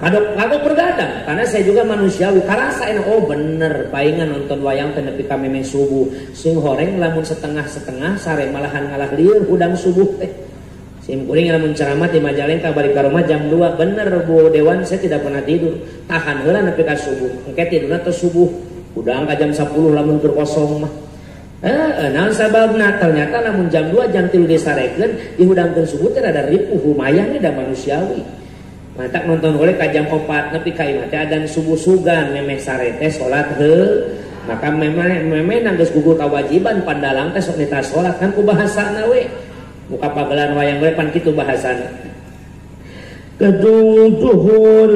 Kagok bergadang karena saya juga manusiawi karasa enak oh bener paingan nonton wayang teh nepi ka memeh subuh. Sing horeng lamun setengah-setengah sare malahan ngalah lieur udang subuh teh. Sim kuring lamun ceramah di Majalengka balik ka rumah jam 2 bener Bu Dewan saya tidak pernah tidur. Tahan heula nepi ka subuh. Engke tidurna teh subuh. Udang ka jam 10 lamun keur kosong mah. Naon sababna ternyata lamun jam 2 jam 3 disarekeun dihudangkeun subuh teh rada ripuh lumayan da manusiawi. Mantak nonton oleh ka jam 4 nepi ka imah teh adan subuh sugan memeh sare teh salat heul. Maka memeh nanggeus gugur kewajiban pandalang teh sok nita salat kan ku bahasana we. Muka pagelaran wayang we pan kitu bahasana. Gedung duhur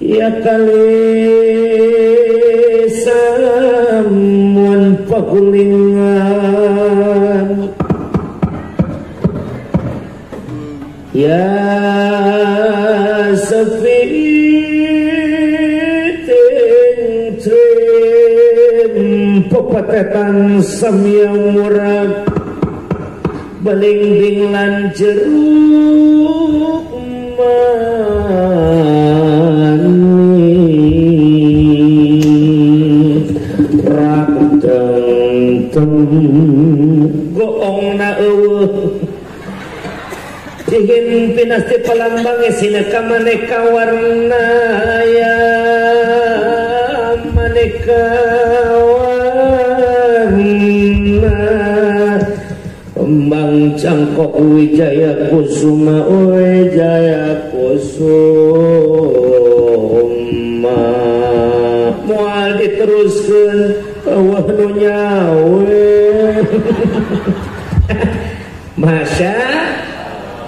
ya kali samun pagulingan ya sepi trim pepetetan samyang murag belingbing lan jeruk goong na eueuh dihin pinas ti palambang sineka maneka warna ya maneka warna kembang cangkok wijaya kusuma moal diteruskeun eueuh nu nyawe Masya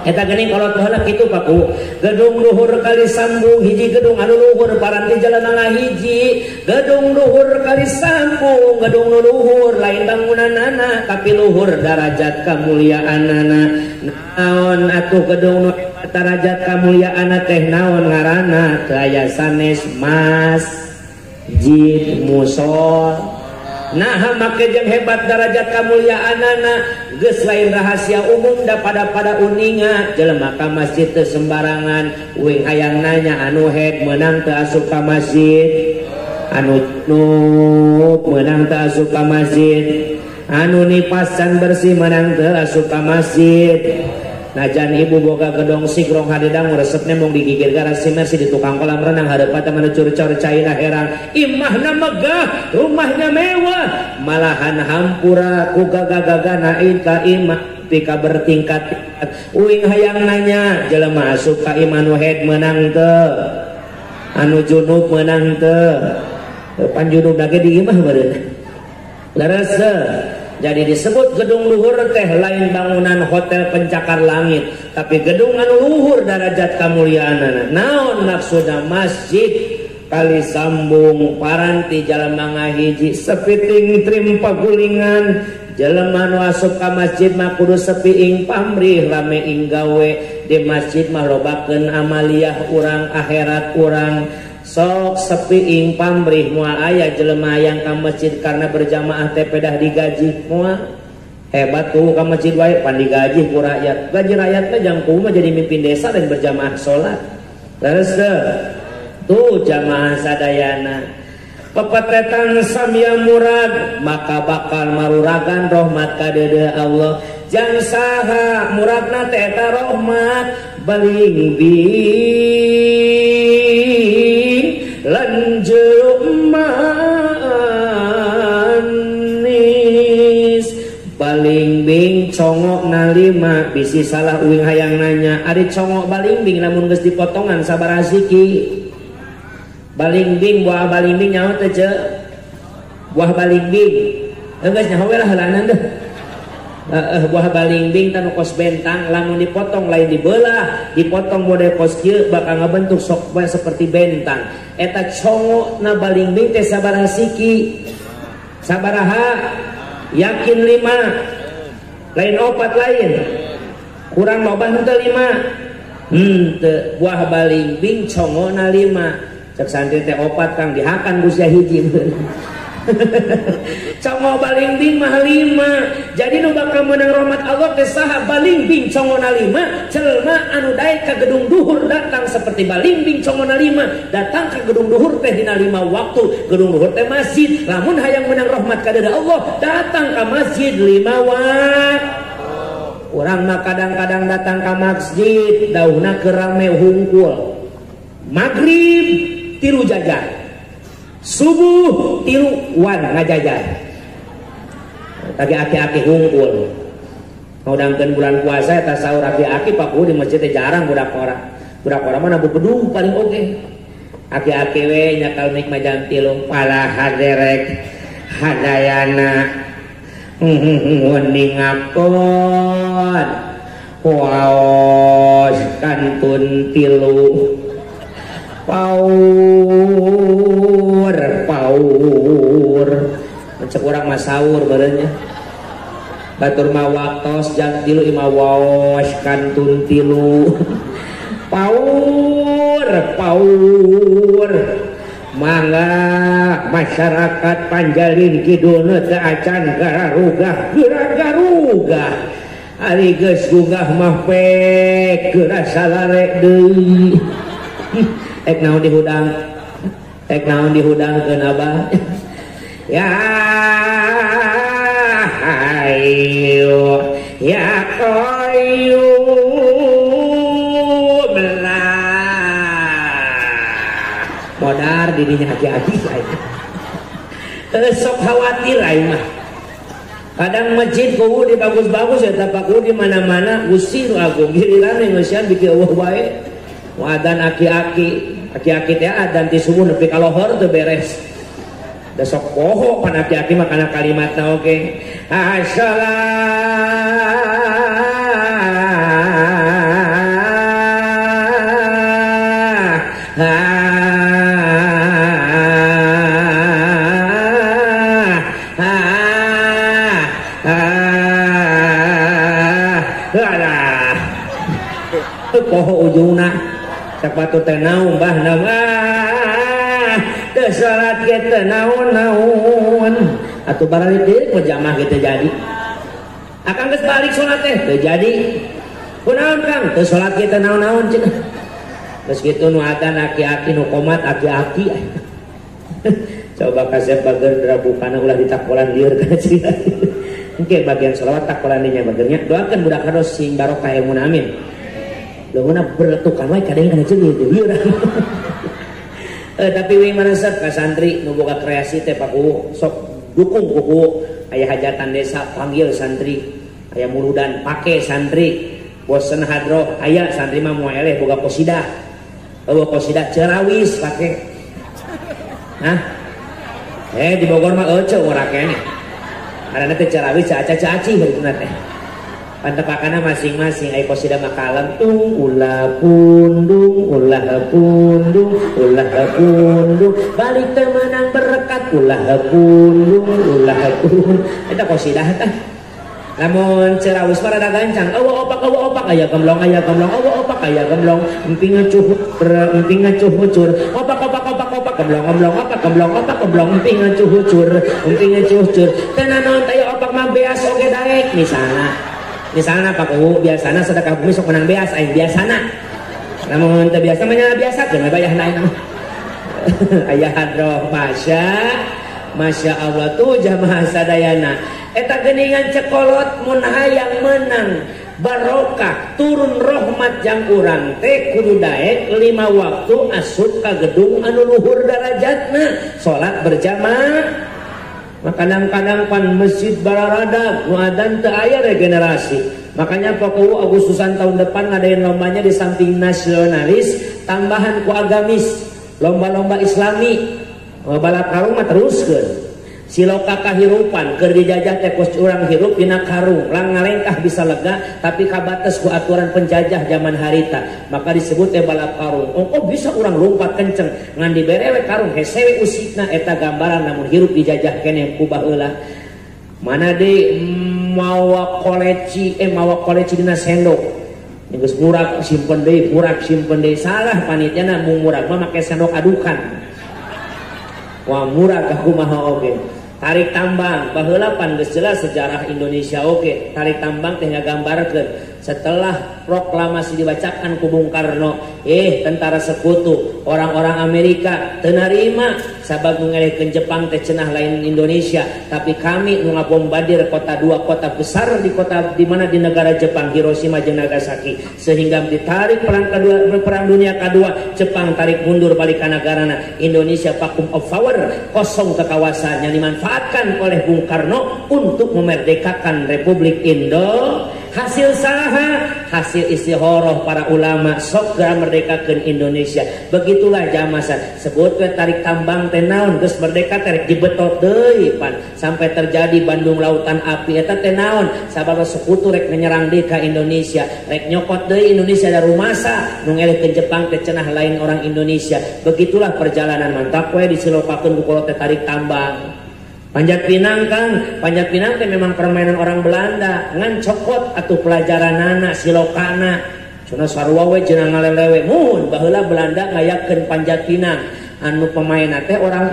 eta geuning kolot baheula kitu Paku. Gedung luhur kali sambung hiji gedung anu luhur paranti jalanana hiji. Gedung luhur kali sambung gedung nu luhur lain bangunanana tapi luhur darajat kamuliaanana. Naon atuh gedung nu darajat kamuliaanna teh naon ngaranna? Teu aya sanes masjid musol. Nah make jeung hebat darajat kamuliaanana geus lain rahasia umum da pada uninga jelema ka masjid teu sembarangan uing hayang nanya anu head meunang teu asup ka masjid anu junub meunang teu asup ka masjid anu nipasan bersih meunang teu asup ka masjid. Najan ibu boga gedong sigrong hadedang resepna mung digigir garasi mersi di tukang kolam renang hadeupan menuju corcaina herang imahna megah rumahnya mewah malahan hampura ku gagagagana ita imah pika bertingkat. Uing hayang nanya jelema asup ka iman wahid menang teu, anu junub menang teu. Pan junub lagi di imah beureun. Leres jadi disebut gedung luhur teh lain bangunan hotel pencakar langit, tapi gedung anu luhur derajat kamuliaanana. Naon maksudna? Masjid kali sambung paranti jalema ngahiji sepiting trim pagulingan. Jelema nu asup ka masjid mah kudu sepi ing pamrih rame ing gawe. Di masjid mah lobakeun amaliyah urang akhirat urang. Sok sepi ing pamrih moal aya jelema yang ka masjid karena berjamaah teh pedah digaji moal hebat tuh ka masjid wae pan digaji ku rakyat. Gaji rakyat teh jang kumaha jadi mimpin desa dan berjamaah salat. Terus tuh jamaah sadayana pepetetan samia murad maka bakal maruragan rahmat ka deudeu Allah. Jang saha muradna teh eta rahmat baling lanjut manis balingbing congok nalima bisi salah uing hayang nanya ari congok balingbing namun geus dipotongan sabaraha siki balingbing buah balingbing nyaho teh ce buah balingbing geus nyaho we lah heulanan deh buah balingbing tanu kos bentang lamun dipotong lain dibelah dipotong model kos kieu bakal ngabentuk sok seperti bentang. Eta congok na balingbing teh sabaraha siki? Sabaraha? Yakin 5 lain 4 lain kurang loba henteu 5 teu buah balingbing congok na 5 cek santri teh 4 kang dihakan Gusti hiji congok balingbing mah 5. Jadi nu bakal menang rahmat Allah teh saha? Balingbing congona 5. Jelema anu daek ka gedung duhur datang seperti balingbing congona 5 datang ka gedung duhur teh dina 5 waktu. Gedung duhur teh masjid. Lamun hayang menang rahmat ka deudeu Allah datang ka masjid 5 waktu. Urang mah kadang-kadang datang ka masjid daunna keur rame hungkul. Maghrib 3 jajar. Subuh 3 wan ngajajar. Tadi aki-aki hungkul. Ngaudangkeun bulan puasa eta sahur aki-aki paku di masjid teh jarang budak orang. Budak orang mah nabu bedu paling oge. Aki-aki we nyakal mik jam 3 pala haderek hadayana. Wening ngakon. Waos kantun 3. Paur mencek urang mah sahur bareunnya batur mah waktos jam 3 imah waos kantun 3 paur mangga masyarakat Panjalin Kidulna teu acan gararugah gararugah ari geus gugah mah pek geura salare deui ek naon dihudang keun abah ya hayu ya qayyum modar dirinya aki-aki sok khawatir aing mah kadang masjid kudu dibagus-bagus ya tapi kudu di mana-mana usir agung giliran ngeusian bikin eueuh wae wadan aki-aki teh adan ti subuh nepi ka lohor teu beres. Da sok poho pan aki-aki mah kana kalimatna oge. Poho ujungna sapatu teh naon mbah teu salat ge teu naon atuh baralik deui berjamaah gitu jadi akang geus balik salat teh teu jadi kunaon kang teu salat ge teu naon cenah geus kitu nu adzan aki-aki nu qomat aki-aki coba kasep bager drabukana ulah ditakwalan lieur kana ciri engke bagian shalawat takwalan dinya bagernya doakeun budak hados sing barokah ilmu amin. Lamun berletukan wae kadang kana jeung ieu tapi we maresep ka santri nu boga kreasi teh paku sok dukung kuku aya hajatan desa panggil santri aya muludan pake santri bosen hadroh aya santri mah moal eleh boga qosidah cerawis pake di Bogor mah ece urang kene karena teh cerawis caca-caci berituna teh pantepakana masing-masing aya qosidah makalam ulah pundung balik teh menang berkat ulah pundung eta qosidah teh lamun cerawis mah rada gancang awa opak aya gemblong awa opak aya gemblong emping ngacuh hucur opak gemblong emping ngacuh hucur tenan naon aya opak mah beas oge daek misalna Pak Kuwu biasana sedekah bumi sok menang beas aing biasana lamun teu biasa mah nya biasa geus bayahna aing aya hadroh Masya Allah tuh jamaah sadayana eta geuningan cekolot mun hayang menang barokah turun rahmat jang urang teh kudu daek 5 waktu asup ka gedung anu luhur darajatna salat berjamaah. Kadang-kadang pan masjid bararada muadzan teu aya regenerasi. Makanya Pokowo Agustusan tahun depan ngadain lombanya di samping nasionalis tambahan ku agamis, lomba-lomba islami. Balap karung mah teruskeun. Siloka kahirupan keur dijajah teh kos urang hirup dina karung, lang ngalengkah bisa lega tapi kabates ku aturan penjajah zaman harita. Maka disebut teh balap karung. Oh bisa urang lompat kenceng ngan dibere we karung hesewe usikna eta gambaran namun hirup dijajah keneh ku baheula. Mana deui mawa koleci dina sendok. Geus murag simpen deui, salah panitiana mung murag mah make sendok adukan. Wah murah kumaha oge. Tarik tambang baheula pan geus jelas sejarah Indonesia oge. Tarik tambang teh ngagambarkeun setelah proklamasi dibacakan ku Bung Karno, tentara sekutu orang-orang Amerika teu narima sabab ngelehkeun Jepang teh cenah lain Indonesia, tapi kami nu ngabombardir kota 2 kota besar di mana di negara Jepang, Hiroshima jeung Nagasaki, sehingga ditarik perang dunia kedua, Jepang tarik mundur balik ka negarana, Indonesia vacuum of power, kosong kekawasan yang dimanfaatkan oleh Bung Karno untuk memerdekakan Republik Indo. Hasil saha? Hasil istihoroh para ulama sok geura merdekakeun Indonesia. Begitulah jamaah sebut we tarik tambang teh naon geus merdeka tarik dibetot deui pan sampai terjadi Bandung Lautan Api eta teh naon sabab sekutu rek menyerang deui ka Indonesia, rek nyokot deui Indonesia da rumasa nu ngelehkeun Jepang teh cenah lain orang Indonesia. Begitulah perjalanan mantap we disilopakeun ku teh tarik tambang. Panjat Pinang Kang, Panjat Pinang teh memang permainan orang Belanda, ngan cokot atuh pelajaranana silokana. Cenah sarua we cenah ngalelewe. Mun baheula Belanda ngayakeun Panjat Pinang. Anu pemainna teh orang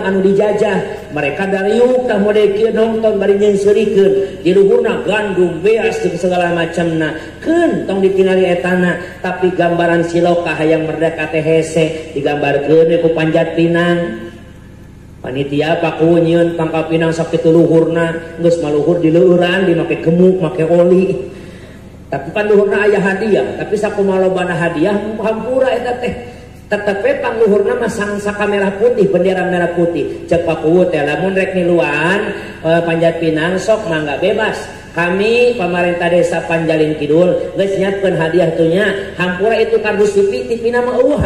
anu dijajah. Mereka dariuk tah mode kieu nonton bari nyeunseurikeun. Di luhurna gandum, beas jeung segala macamna. Keun tong ditingali etana, tapi gambaran siloka hayang merdeka teh hese digambarkeun ku Panjat Pinang. Panitia Paku nyieun Pangkal Pinang sakit luhurna geus maluhur di leueuran dimake gemuk make oli. Tapi pan luhurna aya hadiah, tapi sakumaha lobana hadiah hampura eta teh. Tetep we pangluhurna masang saka merah putih, bendera merah putih. Cek Paku teh lamun rek niluan Panjat Pinang sok mangga bebas. Kami pemerintah desa Panjalin Kidul geus nyiapkeun hadiah teh nya. Hampura itu kardus TV-na mah eueuh.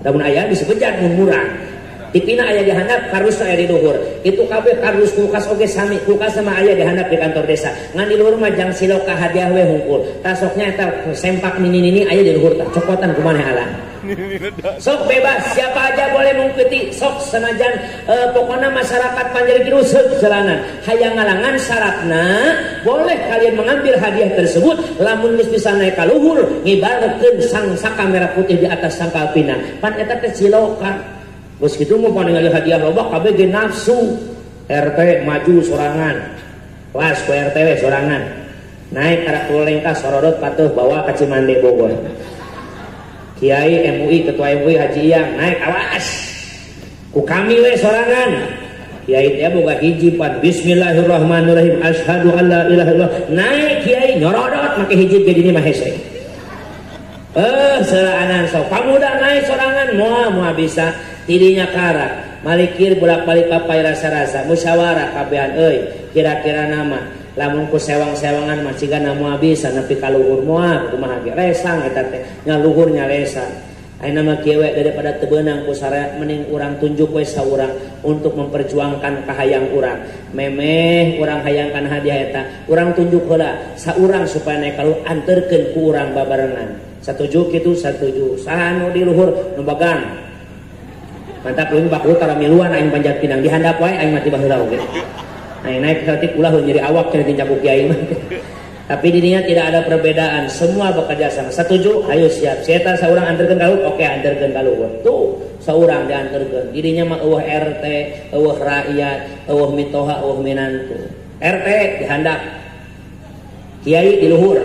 Lamun aya disebejat mun murah. Tipina aya di handap, kardus aya di luhur. Itu kabeh kardus kulkas oge sami, kulkas sama aya di handap di kantor desa. Ngan di luhur mah jang siloka hadiah we hungkul. Tasoknya eta sempak nini aya di luhur tah. Cokotan kumaneh alah. Sok bebas, siapa aja boleh mengikuti. Sok senajan pokoknya masyarakat Panjalin Kidul selanan. Hayang ngalangan syaratna, boleh kalian mengambil hadiah tersebut. Lamun geus bisa naik ka luhur, ngibaratkeun sang saka merah putih di atas Pangkal Pinang. Pan eta teh siloka. Bos kitu mau paningali hadiah loba kabeh ge nafsu. RT maju sorangan. Kelas ku RT we sorangan. Naik kana Tulengka Sorodot patuh bawa ka Cimande Bogor. Kiai MUI ketua MUI Haji Iyang naik awas. Ku kami we sorangan. Kiai teh boga hiji pan bismillahirrahmanirrahim asyhadu alla ilaha illallah. Naik kiai nyorodot make hiji ge dini mah hese. Seraanan sok pamuda naik sorangan moal bisa. Tidinya karak malikir bolak-balik papai rasa-rasa musyawarah kabehan euy kira-kira nama lamun ku sewang-sewangan macigan namu bisa nepi ka luhur moal kumaha ge resang eta teh nya luhur nya lesang. Ayeuna mah kieu we daripada teu beunang ku sarea mending urang tunjuk we saurang untuk memperjuangkan kahayang urang. Memeh urang hayangkan hadiah eta, urang tunjuk heula saurang supaya naik kalau anterkeun ku urang babarengan. Satuju kitu satuju. Saha nu di luhur nu bagang. Mantap leuwih bakul tara miluan aing panjat pinang dihandap wae aing mati baheula oge. Aing naik saeutik ulah nyeri awak cenah dincabuk kiai mah. Tapi dirinya tidak ada perbedaan, semua bekerja sama. Setuju? Ayo siap. Sieta saurang anterkeun ka luhur, oke anterkeun ka luhur. Tuh, saurang dianterkeun. Dirinya mah eueuh RT, eueuh rakyat, eueuh mitoha, eueuh minantu. RT dihandap. Kiai di luhur.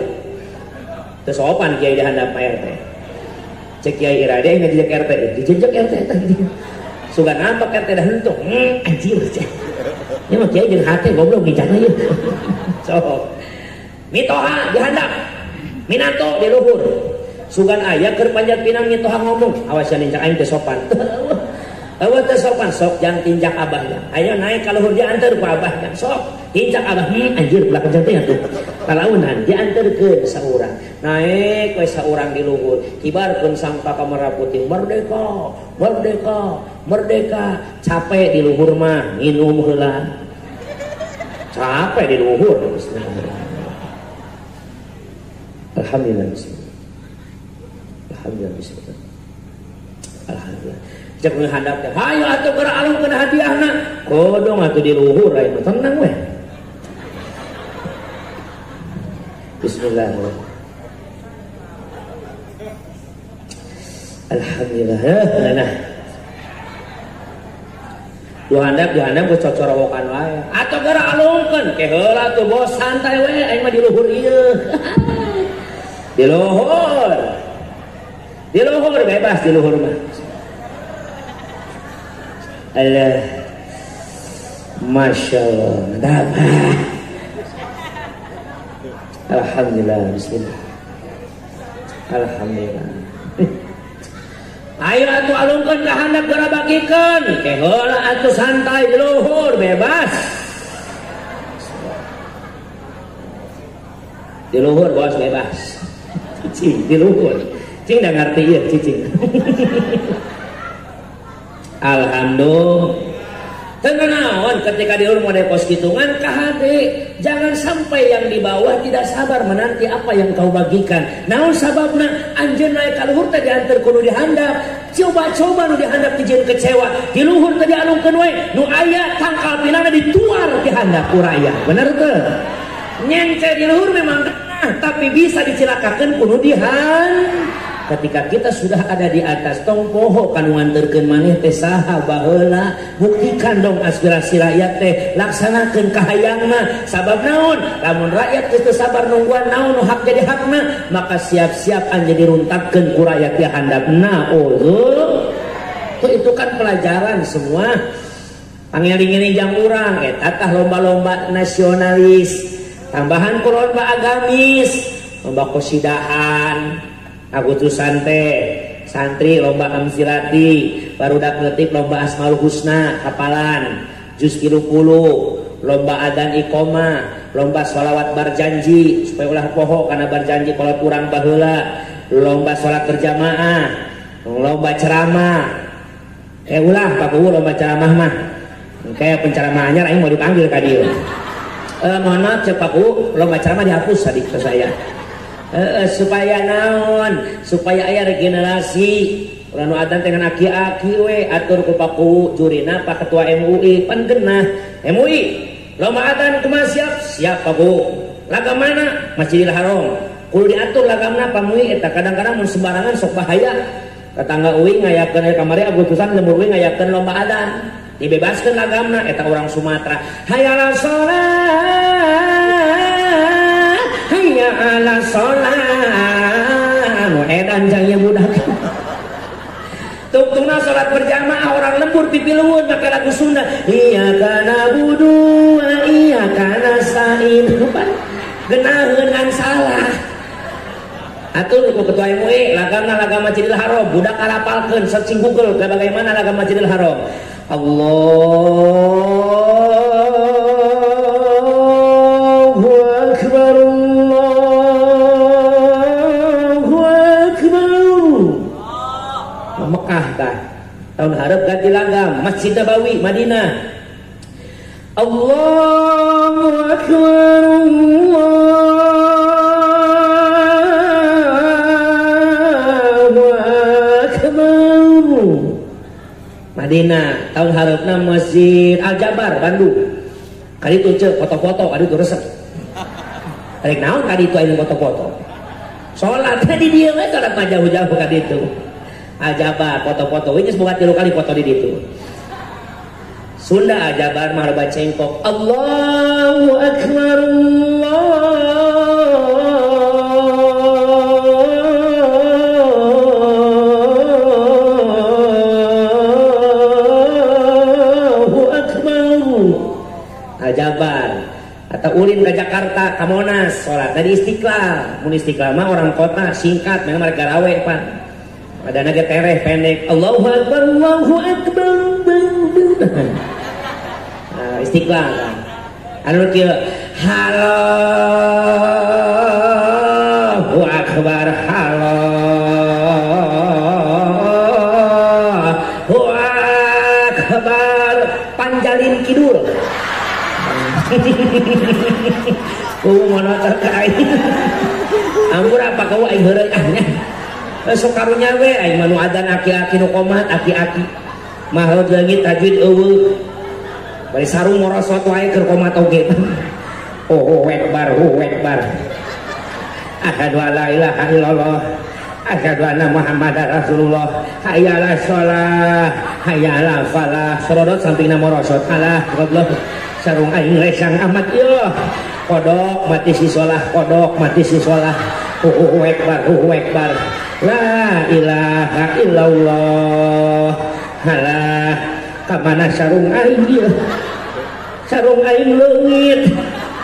Teu sopan kiai dihandap Pak RT. Cek kiai Irade ngajak RT, dijejek RT tadi. Sugan apa RT dah henteu. Anjir. Nya mah kiai jeung hate goblok ngijana ieu. Sok. Mitoha dihandap, minanto di luhur. Sugan aya keur panjat pinang mitoha ngomong, awas ya nincak aing teh sopan. Eueuh teh sopan sok jang tinjak abahnya. Ayo naik ka luhur dianter ku abahnya. Sok tinjak abah. Anjir ulah kenceng teh atuh. Kalaunan dianterkeun saurang. Naik we saurang di luhur. Kibarkeun sangkaka merah putih. Merdeka, merdeka, merdeka. Capek di luhur mah minum heula. Capek di luhur. Alhamdulillah bismillah. Alhamdulillah bismillah. Alhamdulillah. Cek menghadap teh. Hayu atuh geura alungkeun hadiahna. Kodong atuh di luhur aing mah tenang we. Bismillah. Alhamdulillah. Nah. Dihandap ku cocorowokan wae. Atuh geura alungkeun ke heula tuh bos santai we aing mah di luhur ieu. Di luhur bebas di luhur mah. Allah, masya Allah, dapat. Alhamdulillah, bismillah. Alhamdulillah. Ayo atuh alungkeun ka handap geura bagikeun, ke heula atuh santai di luhur bebas. Di luhur bos bebas. Cicing di luhur cing dah ngerti ya cicing. Alhamdulillah. Tenang ketika di luhur model pos kitungan KHD, jangan sampai yang di bawah tidak sabar menanti apa yang kau bagikan. Naon sababna anjeun naik ka luhur teh dianter kudu dihandap. Coba-coba nu dihandap dijieun kecewa. Di luhur teh dialungkeun we nu aya tangkal pinana dituar dihandap ku raya. Bener teu? Nyengce di luhur memang tapi bisa dicilakakan kudu dihan. Ketika kita sudah ada di atas tong poho kanu nganterkeun maneh teh saha baheula, buktikan dong aspirasi rakyat teh, laksanakeun kahayangna. Sabab naon? Lamun rakyat teu sabar nungguan naon nu hak jadi hakna, maka siap-siap anjeun diruntakkeun ku rakyat teh handapna. Itu kan pelajaran semua. Pangeling-eling jang urang eta tah lomba-lomba nasionalis. Tambahan ku lomba agamis, lomba kosidahan, agustusan teh, santri lomba amsilati, barudak letik lomba asmaul husna, hafalan, juz 30, lomba adzan iqomah, lomba sholawat berjanji supaya ulah poho karena berjanji kalau kurang baheula, lomba sholat berjamaah, lomba ceramah. Ulah Pak Bu lomba ceramah mah. Kayak penceramahannya aing mau dipanggil ka dieu. Mohon maaf cek Pak Bu, lomba ceramah dihapus tadi ke saya. Supaya naon? Supaya aya regenerasi. Urang nu adzan teh ngan aki-aki we atur ku Pak Bu jurina Pak Ketua MUI pan genah. MUI lomba adzan kumaha siap? Siap Pak Bu. Lagam mana? Masjidil Haram. Kudu diatur lagamna Pak MUI eta kadang-kadang mun sembarangan sok bahaya. Tetangga uing ngayakeun kamari agustusan lembur uing ngayakeun lomba adzan. Dibebaskan lagamna eta orang Sumatera. Hayya 'alas shalah, hayya 'alas shalah. Edan jangnya budak. Tungtungna salat berjamaah orang lembur pipilueun make lagu Sunda. Iyyaka na'budu wa iyyaka nasta'in. Geunaheun ngan salah. Atur ku Ketua MUI lagamna lagam Masjidil Haram budak alapalkeun searching Google bagaimana lagam Masjidil Haram. Allahu Mekah tah. Tahun hareup ganti lagam Masjid Nabawi Madinah. Allahu akbar Allahu akbar. Madinah tahun hareupna Masjid Al-Jabar Bandung. Kali itu cek foto-foto, kali itu resep. Kali naon kali itu aya foto-foto. Salat di dieu we salat mah jauh-jauh ka ditu. Al-Jabar foto-foto we geus boga 3 kali foto di ditu. Sunda Al-Jabar mah loba cengkok. Allahu akbar Allahu akbar. Al-Jabar atau ulin ke Jakarta ke Monas sholat tadi Istiqlal. Mun Istiqlal mah orang kota singkat memang mereka rawe Pak. Ada naga tereh pendek Allahu akbar Allahu akbar. Nah, Istiqlal kan. Anu kieu Allahu akbar Allahu akbar Panjalin Kidul. Mono terkait. Ampun apa kau aing heureuy ahnya. Sok karunya we aing manu adzan aki-aki nu qomat aki-aki. Mahrud leungit tajwid eueuh. Bari sarung morosot wae keur qomat oge. Oh akbar, oh akbar. Asyhadu an la ilaha illallah. Asyhadu anna Muhammadar Rasulullah. Hayya 'alas shalah, hayya 'alal falah. Serodot sampingna morosot. Alah goblok. Sarung aing resang amat yo. Kodok mati si sholah, kodok mati si sholah. Akbar, akbar. La ilaha illallah. Halah kamana sarung aing ieu? Sarung aing leungit.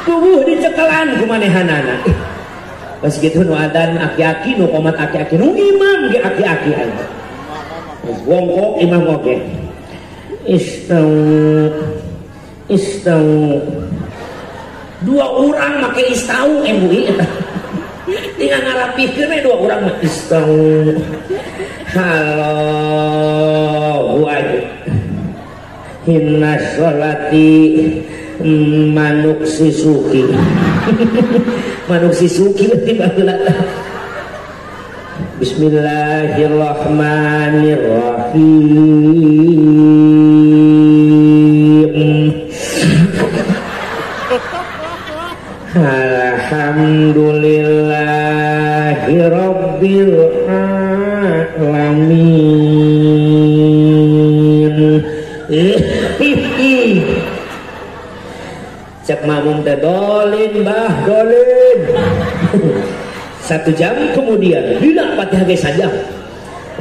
Puguh dicekelan ku manehanana. Pas kitu nu adzan aki-aki nu qomat aki-aki nu imam ge aki-aki aing. Wongkok imam oge. Istau 2 orang make istau MUI eta. Tinggal ngarapikeun we 2 orang mah istau. Allahu akbar. Inna sholati manuk sisuki. Manuk sisuki berarti baheula. Bismillahirrahmanirrahim. Alhamdulillahi rabbil alamin. Cek mamum teh dolin bah dolin. 1 jam kemudian dina Fatihah ge saja.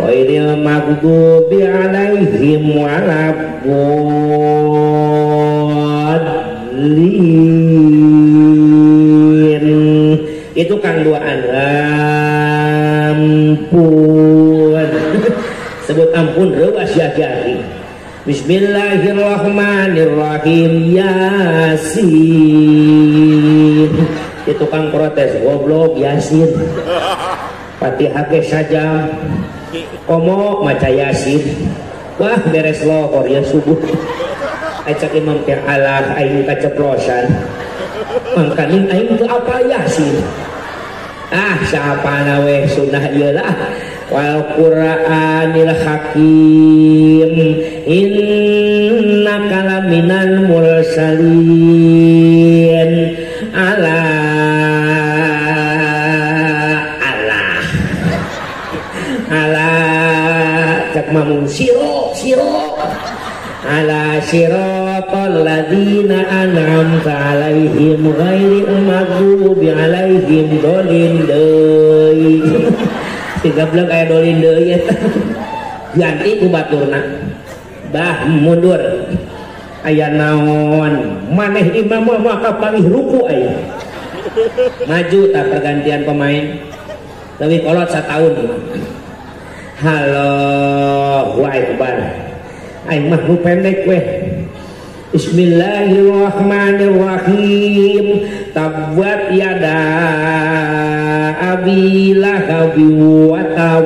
Ghairil maghdubi alaihim waladdallin. Itu kan doaan ampun. Sebut ampun reuas hati-hati. Bismillahirrahmanirrahim. Yasin. Itu kan protes goblok Yasin. Fatihah ge saja. Komok maca Yasin. Wah beres lohor ya subuh. Acak imam teh alah aing kaceplosan. Mangkaning aing teu apa Yasin. Ah saapana we sunnah ieu lah. Wal Qur'anil Hakim innaka laminal mursalin ala cak mamung siro ala siratal ladzina an'amta alaihim ghairil maghdubi alaihim dolin deui. Tiga belang kayak dolin deui eta. Ganti ku baturna. Bah mundur. Aya naon? Maneh imam mah kapalih ruku aya. Maju tak pergantian pemain. Leuwih kolot 1 tahun. Allahu akbar. Aing mah nu pendek we. Bismillahirrahmanirrahim. Tabbat yada abi lahabi wa tab.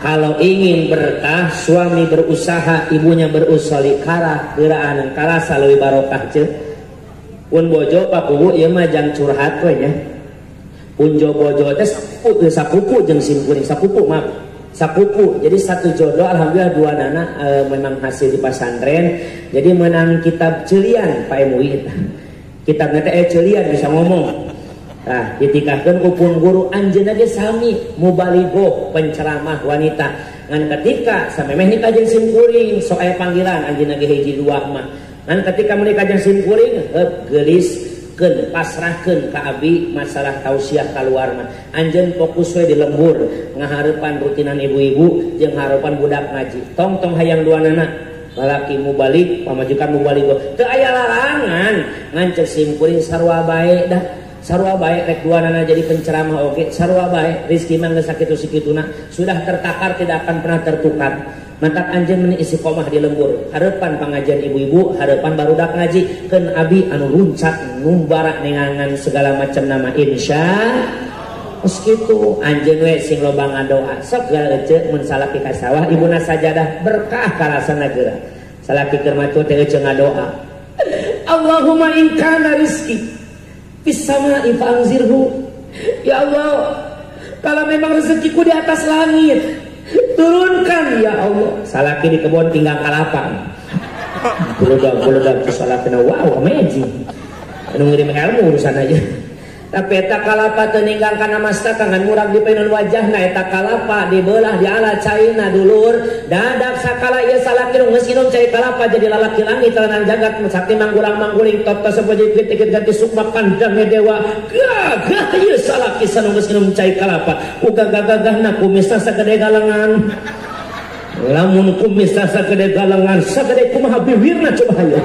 Kalau ingin berkah, suami berusaha, ibunya berusoli karah, geraan karasa leuwih barokah ceu. Pun bojo pakuwu ieu mah jang curhat we nya. Pun bojo teh sapupu jeung simkuring sapupu maaf. Sapupu. Jadi satu jodoh alhamdulillah dua nana memang hasil di pesantren. Jadi menang kitab celian Pak MUI. Kitab teh celian bisa ngomong. Nah, ditikahkeun ku pun guru anjeunna ge sami mubalighah penceramah wanita. Ngan ketika samemeh nikah jeung simkuring sok aya panggilan anjeunna ge hiji dua mah. Ngan ketika menikah jeung simkuring geuliskeun pasrahkeun ka abi masalah tausiah kaluar mah. Anjeun fokus we di lembur ngahareupan rutinan ibu-ibu jeung harupan budak ngaji. Tong hayang duanana lalaki mubalik pamajikan mubaligh teu aya larangan ngan ceuk simkuring sarua bae dah. Sarua bae rek duanana jadi penceramah oge, sarua bae rezeki mah geus sakitu-sakituna, sudah tertakar tidak akan pernah tertukar. Mantak anjeun meuni istiqomah di lembur, hareupan pangajian ibu-ibu, hareupan barudak ngaji, keun abi anu runcak numbara nengangan segala macam nama insya. Geus kitu anjeun we sing loba ngadoa, sok galeuceuk mun salaki ka sawah ibuna sajadah berkah karasana geura. Salaki keur macu teh euceuk ngadoa. Allahumma in kana rizqi Fisama ifangzirhu. Ya Allah, kalau memang rezekiku di atas langit, turunkan ya Allah. Salaki di kebun tinggal kalapa. Buludak salakina wow amazing. Anu ngirim ilmu urusan aja. Tapi eta kalapa teu ninggal kana masta kangan murag dipeunun wajahna eta kalapa dibelah diala caina dulur dadak sakala ieu salaki nu geus nginum cai kalapa jadi lalaki langit telanan jagat sakti manggulang-mangguling top sapoje dikit ganti sukma kandangna dewa gagah ieu salaki sanu geus nginum cai kalapa uga gagahna kumisna sagede galengan lamun kumisna sagede galengan sagede kumaha bibirna coba hayu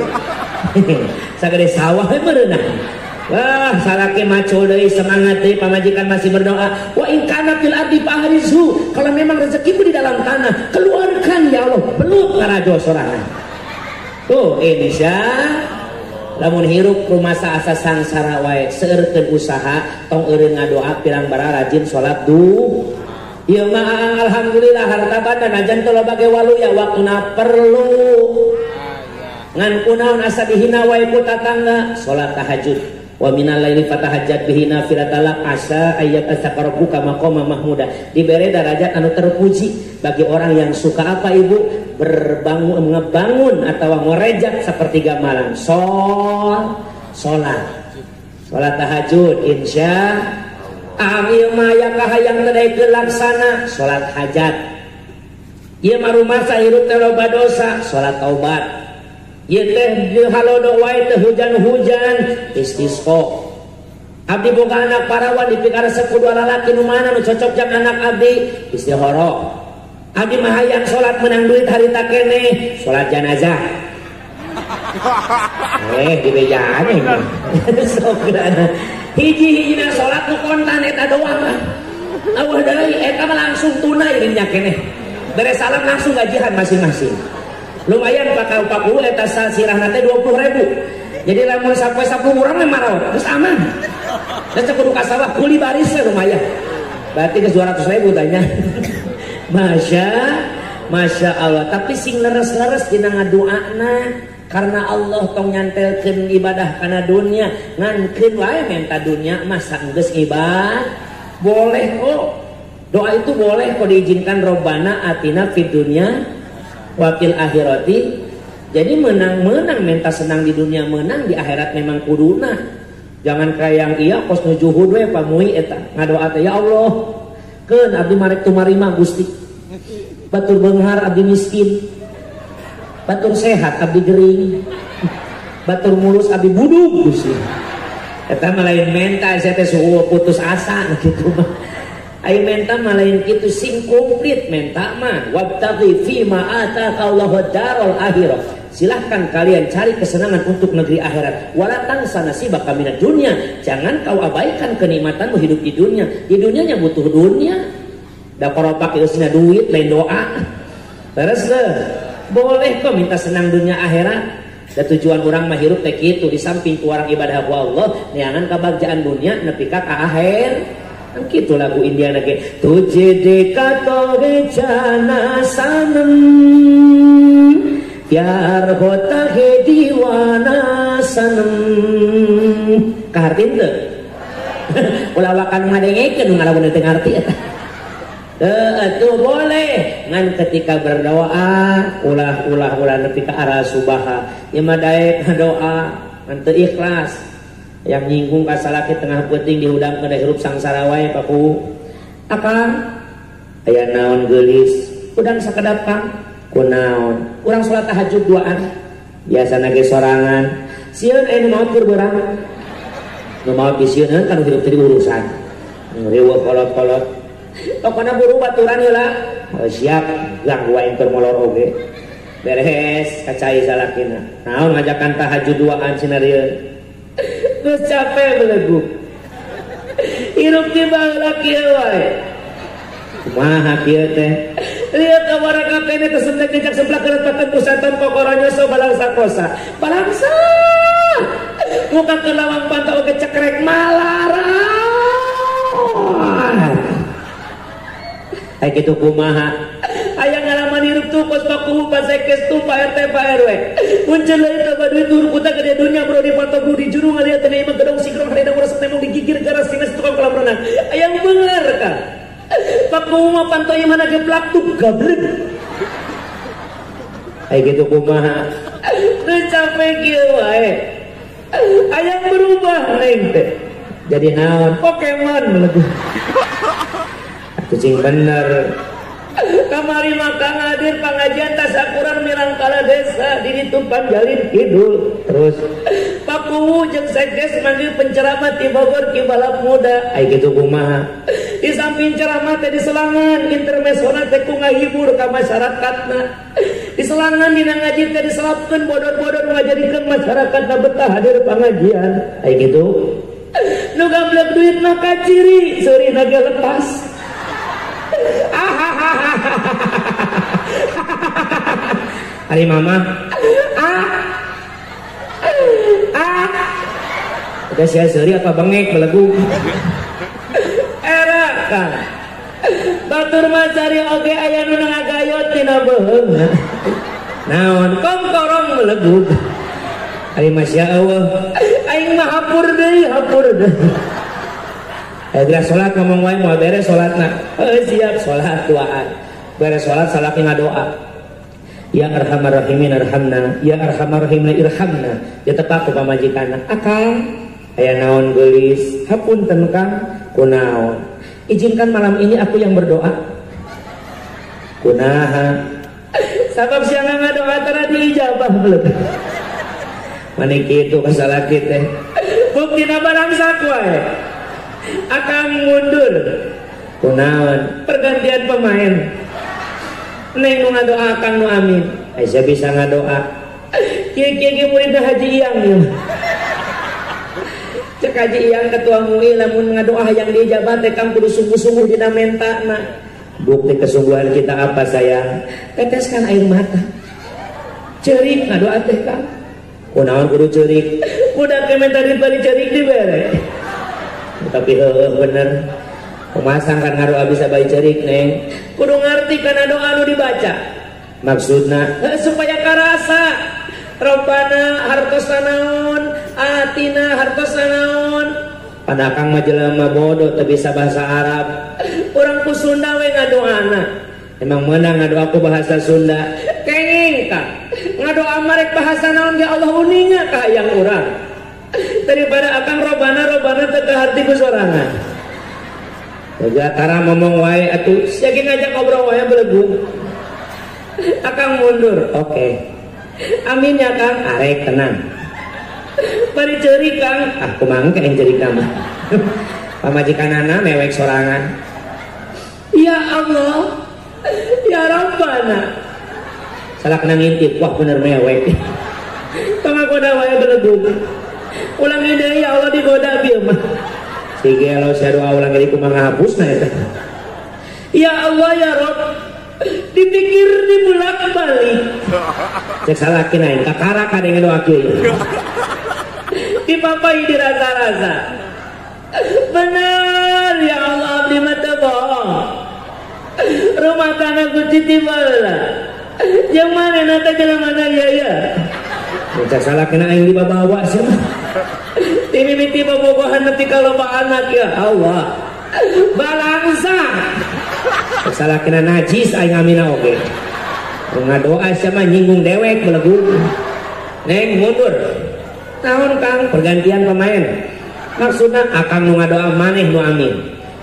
sagede sawah meureunah. Wah, salaki macul deui semangat deui pamajikan masih berdoa. Wa in kana fil ardi fahrizu. Kalau memang rezekimu di dalam tanah, keluarkan ya Allah. Peluk ngarajo sorangan. Tuh, insya lamun hirup rumasa asa sangsara wae, seueurkeun usaha tong eureun ngadoa pirang bara rajin salat duha. Ieu mah alhamdulillah harta banda najan teu loba ge waluya waktuna perlu. Ngan kunaon asa dihina wae ku tatangga, salat tahajud. Wa minal laili fatahajjat bihi nafilatalak asa ayat asaqarabuka maqama mahmuda. Diberi derajat anu terpuji bagi orang yang suka apa ibu ngebangun atau ngorejak sepertiga malam salat tahajud insya amil maya kahayang teu laksana salat hajat ieu mah rumasa hirup teh loba dosa salat taubat. Ieu teh di halodo wae teh hujan-hujan istisqa. Abdi boga anak parawan dipikaresep ku dua lalaki nu mana nu cocok jeung anak abdi istihara. Abdi mah hayang salat menang duit harita keneh, salat jenazah. Dibejaan sok hiji-hijina salat nu kontan eta doang mah. Awah deui eta mah langsung tunai nya keneh. Beres salat langsung gajihan masing-masing. Lumayan pakal 40 eta sirah nate 20.000. Jadi lamun sampai 10 urang mah maraw geus aman. Da kudu ka sawah kuli baris lumayan. Berarti geus 200.000 tanya. Masya Allah. Tapi sing leres-leres dina ngadoana karena Allah tong nyantelkeun ibadah kana dunya ngankeun wae menta dunya masa geus ibadah. Boleh kok. Doa itu boleh kok diizinkan Robbana atina fid dunya wakil akhirati. Jadi menang-menang minta senang di dunia, menang di akhirat memang kuduna. Jangan kayak yang iya kos nujuhud we pamui eta ngadoa teh ya Allah keun abdi marek tumarima Gusti batur beunghar abdi miskin batur sehat abdi gering batur mulus abdi budug Gusti eta mah lain menta saya teh suhu putus asa gitu mah. Ayo menta mah lain kitu sing komplit menta mah wabtaghi fima ataka Allahu darul akhirah. Silahkan kalian cari kesenangan untuk negeri akhirat. Wala tansa nasibaka minad dunya. Jangan kau abaikan kenikmatanmu hidup di dunia. Di dunianya butuh dunia. Da koropak isina duit lain doa. Terus boleh kok minta senang dunia akhirat. Da tujuan orang mah hirup teh kitu di samping ku orang ibadah ku Allah, neangan kabagjaan dunia nepi ka akhir. Gitu lagu Indiana ke tujhe dekha tohe jana sanam pyar hota hai diwana sanam kartin teu ulah wakan ngadengekeun ngalamun teu ngarti eta itu boleh ngan ketika berdoa ulah nepi ka arah subaha ieu mah daek doa ngan teu ikhlas yang nyinggung ka salaki tengah peuting dihudangkeun da hirup sangsara wae paku akang aya naon geulis udang sakedap Kang kunaon urang salat tahajud duaan biasana ge sorangan sieun aya nu maot keur beurang nu maot disieun kan hirup teh urusan ngeureuk kolot-kolot pokona buru baturan heula oh, siap gang wae keur molor oge beres kacai salakina naon ngajakan tahajud duaan sinarieun geus capek beleguk hirup di baheula kieu wae kumaha kieu teh lihat kamar kapene teh sendek dijak sebelah keut pakeun pusatan pokoronya so balangsa kosa balangsa muka ke lawang pantau oge cekrek malaran aya kitu kumaha aya ngalaman hirup tuh kos pakuhu pasekes tuh Pak RT Pak RW muncul lagi tambah duit turun kuta ke dunia bro di pantai bro di juru ngaliat tadi emang gedong sikrong hari dah urus temong digigir garas sinas tukang kolam renang aya bener kan pakuhu mah pantai mana geplak tuh gablek aya gitu kumaha teu capek kieu wae aya berubah neng teh jadi naon Pokemon melebu kucing bener kamari maka ngadir pengajian tasakuran Mirangkala desa di ditumpan jalin kidul terus pakuwu jeung sekdes manggil penceramah di Bogor ki balap muda ai kitu kumaha di samping ceramah teh di selangan intermezona teh ku ngahibur ka masyarakatna di selangan dina ngaji teh diselapkeun bodor-bodor ngajadikeun masyarakatna betah hadir pengajian ai kitu nu gablek duit mah kaciri seurina ge lepas hari mama udah saya seri apa bengek melegu era kan batur macari oge aya nu ngagayot tina beung naon kongkorong melegu ari masya Allah aing mah hapur deui beres sholat ngomong wae mau beres sholatna siap sholat duaan beres sholat salaki ngadoa ya arhamar rahimin arhamna ya arhamar rahimin irhamna ya tepak ku pamajikanna akang aya naon geulis hapunten Kang kunaon izinkan malam ini aku yang berdoa kunaha sabab siang ngadoa tara diijabah belum mani kitu ka salaki teh buktina barangsak wae akan mundur kunaon pergantian pemain neng nu ngadoa akang nu amin Aisyah bisa ngadoa kieu muridna Haji Iyang ieu cek Haji Iyang ketua MUI lamun ngadoa yang dijabat teh Kang kudu sungguh-sungguh dina mentana bukti kesungguhan kita apa sayang teteskan air mata ceurik ngadoa teh Kang kunaon kudu ceurik budak komentar bari ceurik dibere tapi bener pemasang kan ngaruh bisa bayi cerik neng kudu ngerti karena doa nu dibaca maksudna supaya karasa Rabbana hartosna naon atina hartosna naon pada Kang mah jelema bodoh teu bisa bahasa Arab urang ku Sunda we ngadoana emang meunang ngadoa ku bahasa Sunda kenging Kang ngadoa marek bahasa naon ge Allah uninga ka hayang urang daripada akang robana teu harti ku sorangan. Jaga tara ngomong wae atuh siagi ngajak ngobrol wae belegu. Akang mundur. Oke. Amin ya Kang, arek tenang. Bari ceurik Kang, kumaha ke ceurik Kang. Pamajikanana mewek sorangan. Ya Allah. Ya Rabbana. Salah kena ngintip, wah bener mewek. Pangakoda wae belegu. Ulang ide ya Allah digoda bieu mah. Sige lo saya doa ulang jadi kumaha hapusna eta. Ya Allah ya Rabb. Dipikir dibulak-balik. Cek salaki naik kakara kadang doa kieu. Dipapai dirasa-rasa. Benar ya Allah. abdi mah teu bohong. Rumah tangga ku titibal. Jeung manehna teh jelema ya. Cak salah kena aing dibawa sih. Timimiti bobogohan nepi ka loba anak ya Allah. Balangsa. Cak salah kena najis aing amina oge. Ngadoa sama nyinggung dewek belegu. Neng mundur. Naon Kang pergantian pemain. Maksudna akang nu ngadoa maneh nu amin.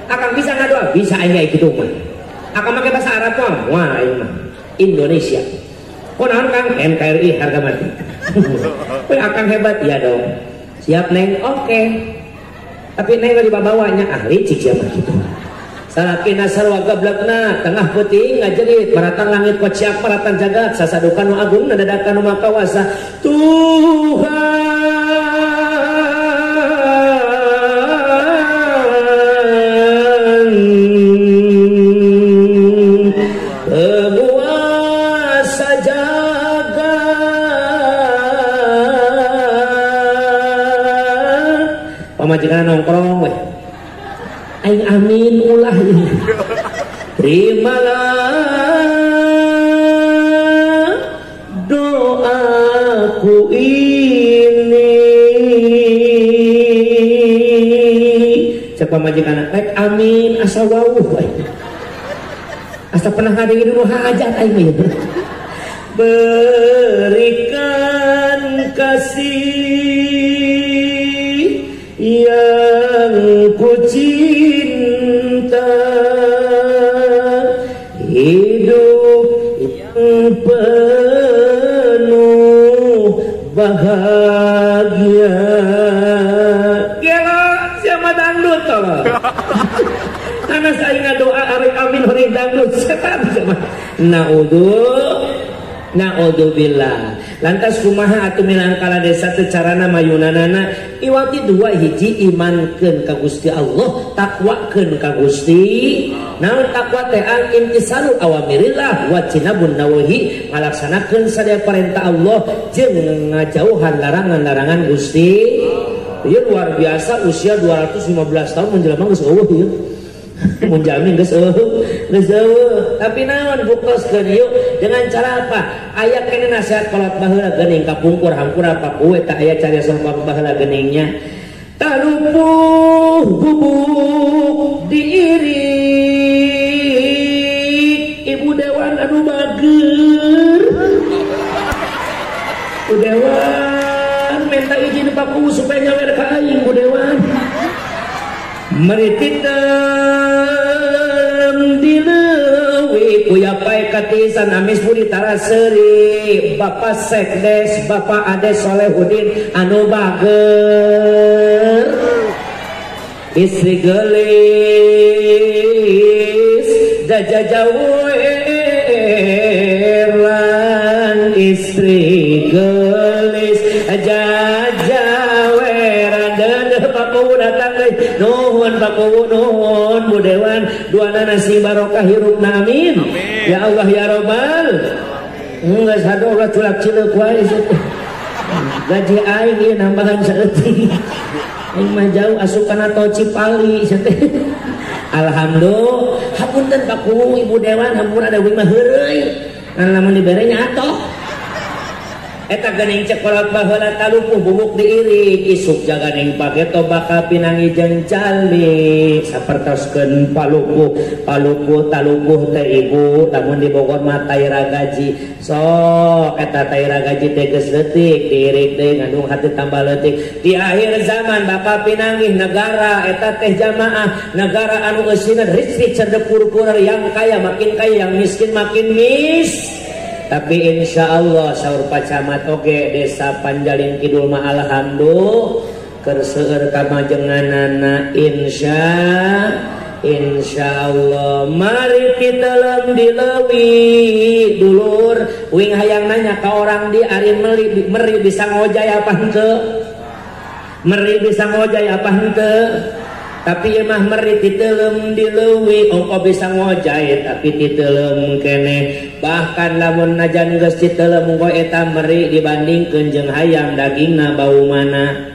Akang bisa ngadoa, bisa aing ge kitu mah. Akang make bahasa Arab mah aing mah Indonesia. Oh naon Kang NKRI harga mati. Akang hebat ya dong. Siap Neng, oke. Tapi Neng lagi babawanya ahli cik siapa gitu. Salakina sarwa gablakna tengah peuting ngajerit maratan langit kociak maratan jagat sasadukan nu agung nadadakan nu makawasa Tuhan penguasa jagat pamajikan nongkrong weh aing amin ulah ini. Terimalah doaku ini. Cek pamajikan rek amin asa wawuh. Asa pernah ngadengin dulu hajat aing mah. Berikan kasih yang ku cinta, hidup yang penuh bahagia. Gila siapa dangdut toh? Karena saya ngadoa arek amin horeng dangdut setan sama. Naudzubillah. Lantas kumaha atuh milang kala desa teu carana mayunanana iwati dua hiji imankeun ka Gusti Allah, takwakeun ka Gusti. Naon takwa teh al imtisalu awamirillah wa jinabun nawahi, ngalaksanakeun sadaya perintah Allah jeung ngajauhan larangan-larangan Gusti. Ieu luar biasa usia 215 tahun menjelma geus eueuh ieu. Mun jamin geus eueuh. Tapi naon buktoskeun yuk dengan cara apa? Aya kene nasihat kolot baheula geuning kapungkur hampura pakuwe tah aya cariosan baheula geuningnya. Talupuh bubuk diirik ibu dewan anu bageur. Bu dewan minta izin pakuwu supaya nyawer ka aing Bu dewan. Merititem dileuwi kuyapai katisan amis budi taraseri Bapak Sekdes Bapak Ade Solehudin anu bager istri gelis jajajaweran istri gelis jajaweran dan pakuwu datang nuhun pakuwu nuhun Bu Dewan duana nasi barokah hirupna amin. Ya Allah ya Rabbal geus hadoh culak cileuk wae gaji aing ieu nambahan saeutik aing mah jauh asupana tol Cipali alhamdulillah hapunten pakuwu Ibu Dewan hampura ada mah heureuy ngan lamun diberenya atoh eta geuning cek kolot baheula talupuh bubuk diirik isuk jaganing pageto bakal pinangi jeung cali sapertoskeun palupuh talupuh teh ibu lamun di Bogor mah taira gaji sok eta taira gaji teh geus leutik diirik teh ngandung hati tambah leutik di akhir zaman bakal pinangi negara eta teh jamaah negara anu eusina rich cerdepur-pur yang kaya makin kaya yang miskin makin tapi insya Allah saur pacamat oge desa Panjalin Kidul mah alhamdulillah keur seueur kamajenganana insya Allah mari kita dileuwi dulur uing hayang nanya ka orang di ari meri bisa ngojay apa henteu meri bisa ngojay apa henteu tapi emah meri titeulem dileuwi ongko bisa ngojay tapi titeulem kene bahkan lamun najan geus titeulem ongko eta meri dibandingkeun jeung hayam dagingna bau mana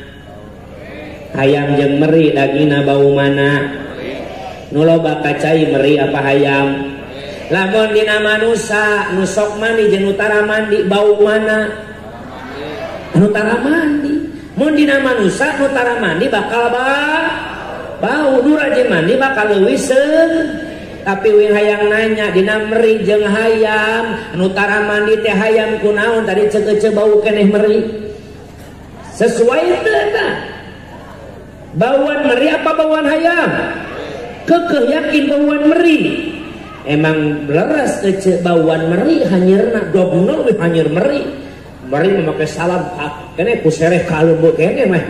hayam jeung meri dagingna bau mana nu loba kacai meri apa hayam. Lamun dina manusia nu sok mandi jeung nu tara mandi bau mana? Anu tara mandi. Mun dina manusia nu tara mandi bakal bau, nu rajin mandi bakal leuwih seung. Tapi wing hayang nanya dina meri jeung hayam, anu tara mandi teh hayam kunaon tadi ceuk bau keneh meri. Sesuai teu tah? Bauan meri apa bauan hayam? Kekeh yakin bauan meri. Emang leres kece bauan meri hanyirna dobno we hanyir meri. Meri memakai salam kene ku sereh kaleumbeu kene mah.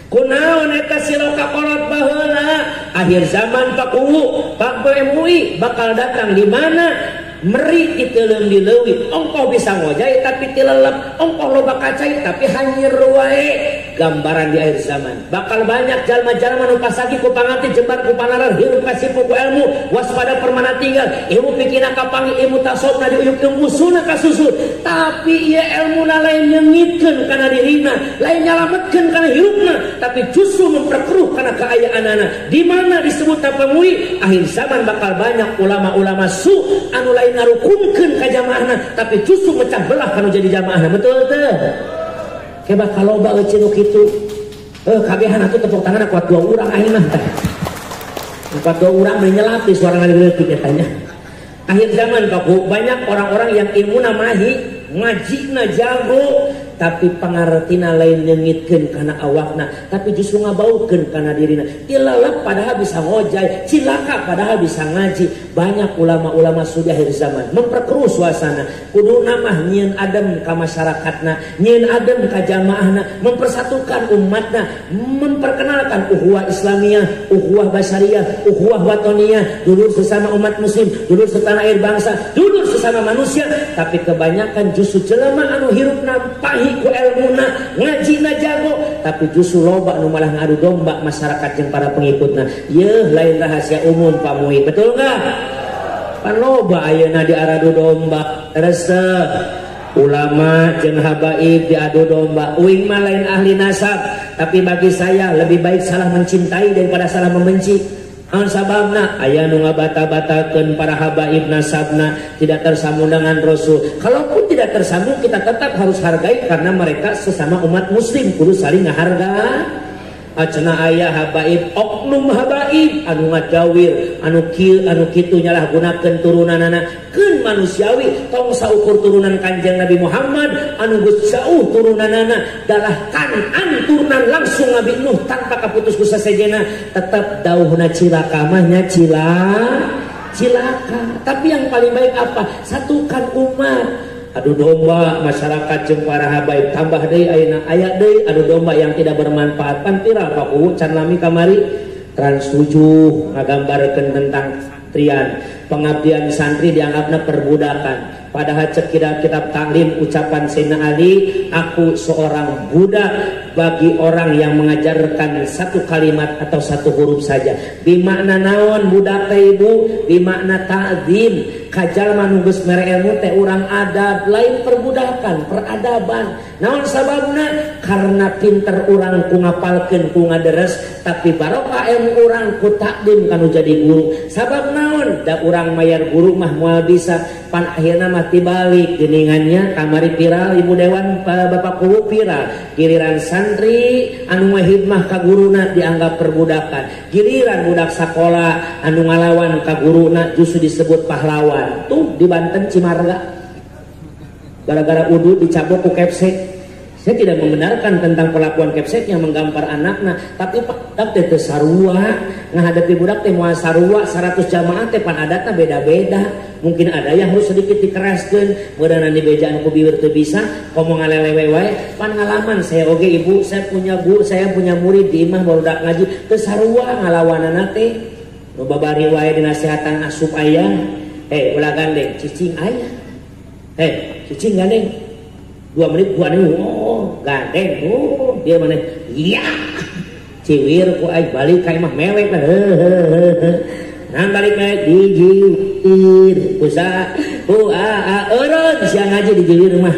Kunaon eta siroka kolot baheula? Akhir zaman Pak UU, Pak MUI bakal datang di mana? Meri diteuleum dileuwih, ongkoh bisa ngojay tapi tilelep, ongkoh loba kacai tapi hanyir wae. Gambaran di akhir zaman bakal banyak jalma-jalma nu pasagi ku panganti jembar ku panarar hirup kasipu ku ilmu waspada permana tinggal ilmu pikirna kapangi ilmu tasawufna diuyupkeun usuna kasusul tapi ieu ilmuna lain nyeungitkeun kana dirina lain nyalametkeun kana hirupna tapi justru memperkeruh kana kaayaanana di mana disebut tapamui akhir zaman bakal banyak ulama-ulama su anu lain ngarukunkeun ka jamaahna tapi justru mecah belah kana jadi jamaahna betul teu keba kaloba euceun nu kitu kabehan atuh tepuk tangan kuat 2 urang aing mah tah kuat 2 urang menyelati suara ngaleutik eta nya akhir zaman Baku banyak orang-orang yang ilmuna mahi ngajina jago tapi pangartina lain nyeungitkeun kana awakna tapi justru ngabaukeun kana dirina ilalap padahal bisa ngojay cilaka padahal bisa ngaji banyak ulama-ulama sudah akhir zaman memperkeruh suasana kuduna mah nyieun adem ka masyarakatna nyieun adem ka jamaahna mempersatukan umatna memperkenalkan ukhuwah islamiyah ukhuwah basyariyah ukhuwah watoniyah dulur sesama umat muslim dulur setanah air bangsa dulur sesama manusia tapi kebanyakan justru jelema anu hirupna pahih ku ilmuna ngajina jago tapi justru loba anu malah ngadu domba masyarakat jeung para pengikutna yeuh lain rahasia umum pamui betul enggak pan loba ayeuna diaradu domba resep ulama jeung habaib diadu domba uing mah lain ahli nasab tapi bagi saya lebih baik salah mencintai daripada salah membenci. An sababna aya nu ngabata-batakeun para habaib nasabna tidak tersambung dengan Rasul. Kalaupun tidak tersambung kita tetap harus hargai karena mereka sesama umat muslim kudu saling ngaharga. Acana aya habaib oknum habaib anu ngadawir anu kieu anu kitu nyalah gunakeun turunanana keun manusiawi tong saukur turunan Kanjeng Nabi Muhammad anu geus jauh turunanana dalah Kanan turunan langsung Nabi Nuh tanpa kaputus ku sasejena tetap dauhna cilaka mah nya cilaka tapi yang paling baik apa satukan umat. Adu domba masyarakat jeung para habaib tambah deui ayeuna aya deui adu domba yang tidak bermanfaat pan viral Pak U can lami kamari Trans 7 ngagambarkeun tentang trian pengabdian santri dianggapna perbudakan padahal cek kitab taklim ucapan Sayyidina Ali aku seorang budak bagi orang yang mengajarkan satu kalimat atau satu huruf saja bimakna naon budak teh ibu bimakna ta'zim kajalma nu geus mere ilmu teh urang adab lain perbudakan peradaban naon sababna karena pinter urang ku ngapalkeun ku ngaderes tapi barokah ilmu urang ku takdim kanu jadi guru sabab naon da urang mayar guru mah moal bisa pan akhirna mah tibalik geuningannya kamari viral ibu dewan bapak guru viral giliran santri anu ngahidmah ka guruna dianggap perbudakan giliran budak sakola anu ngalawan ka guruna justru disebut pahlawan tuh di Banten Cimarga gara-gara udu dicabok ku kepsek. Saya tidak membenarkan tentang perlakuan kepsek yang menggampar anaknya tapi pak teh teu sarua ngahadapi budak teh moal sarua 100 jamaah teh pan adatna beda-beda mungkin ada yang harus sedikit dikeraskeun meureunan di bejaan ku biwir teu bisa komo ngalelewe wae pan ngalaman saya oge ibu saya punya guru saya punya murid di imah barudak ngaji teu sarua ngalawanana teh nu babari wae dinasihatan asup aya ulah gandeng cicing aya cicing gandeng 2 menit gua nih gandeng dia mana iya ciwir ku aing balik ka imah mewek lah nah balik mewek dijiwir usaha eureun sia ngaji dijiwir mah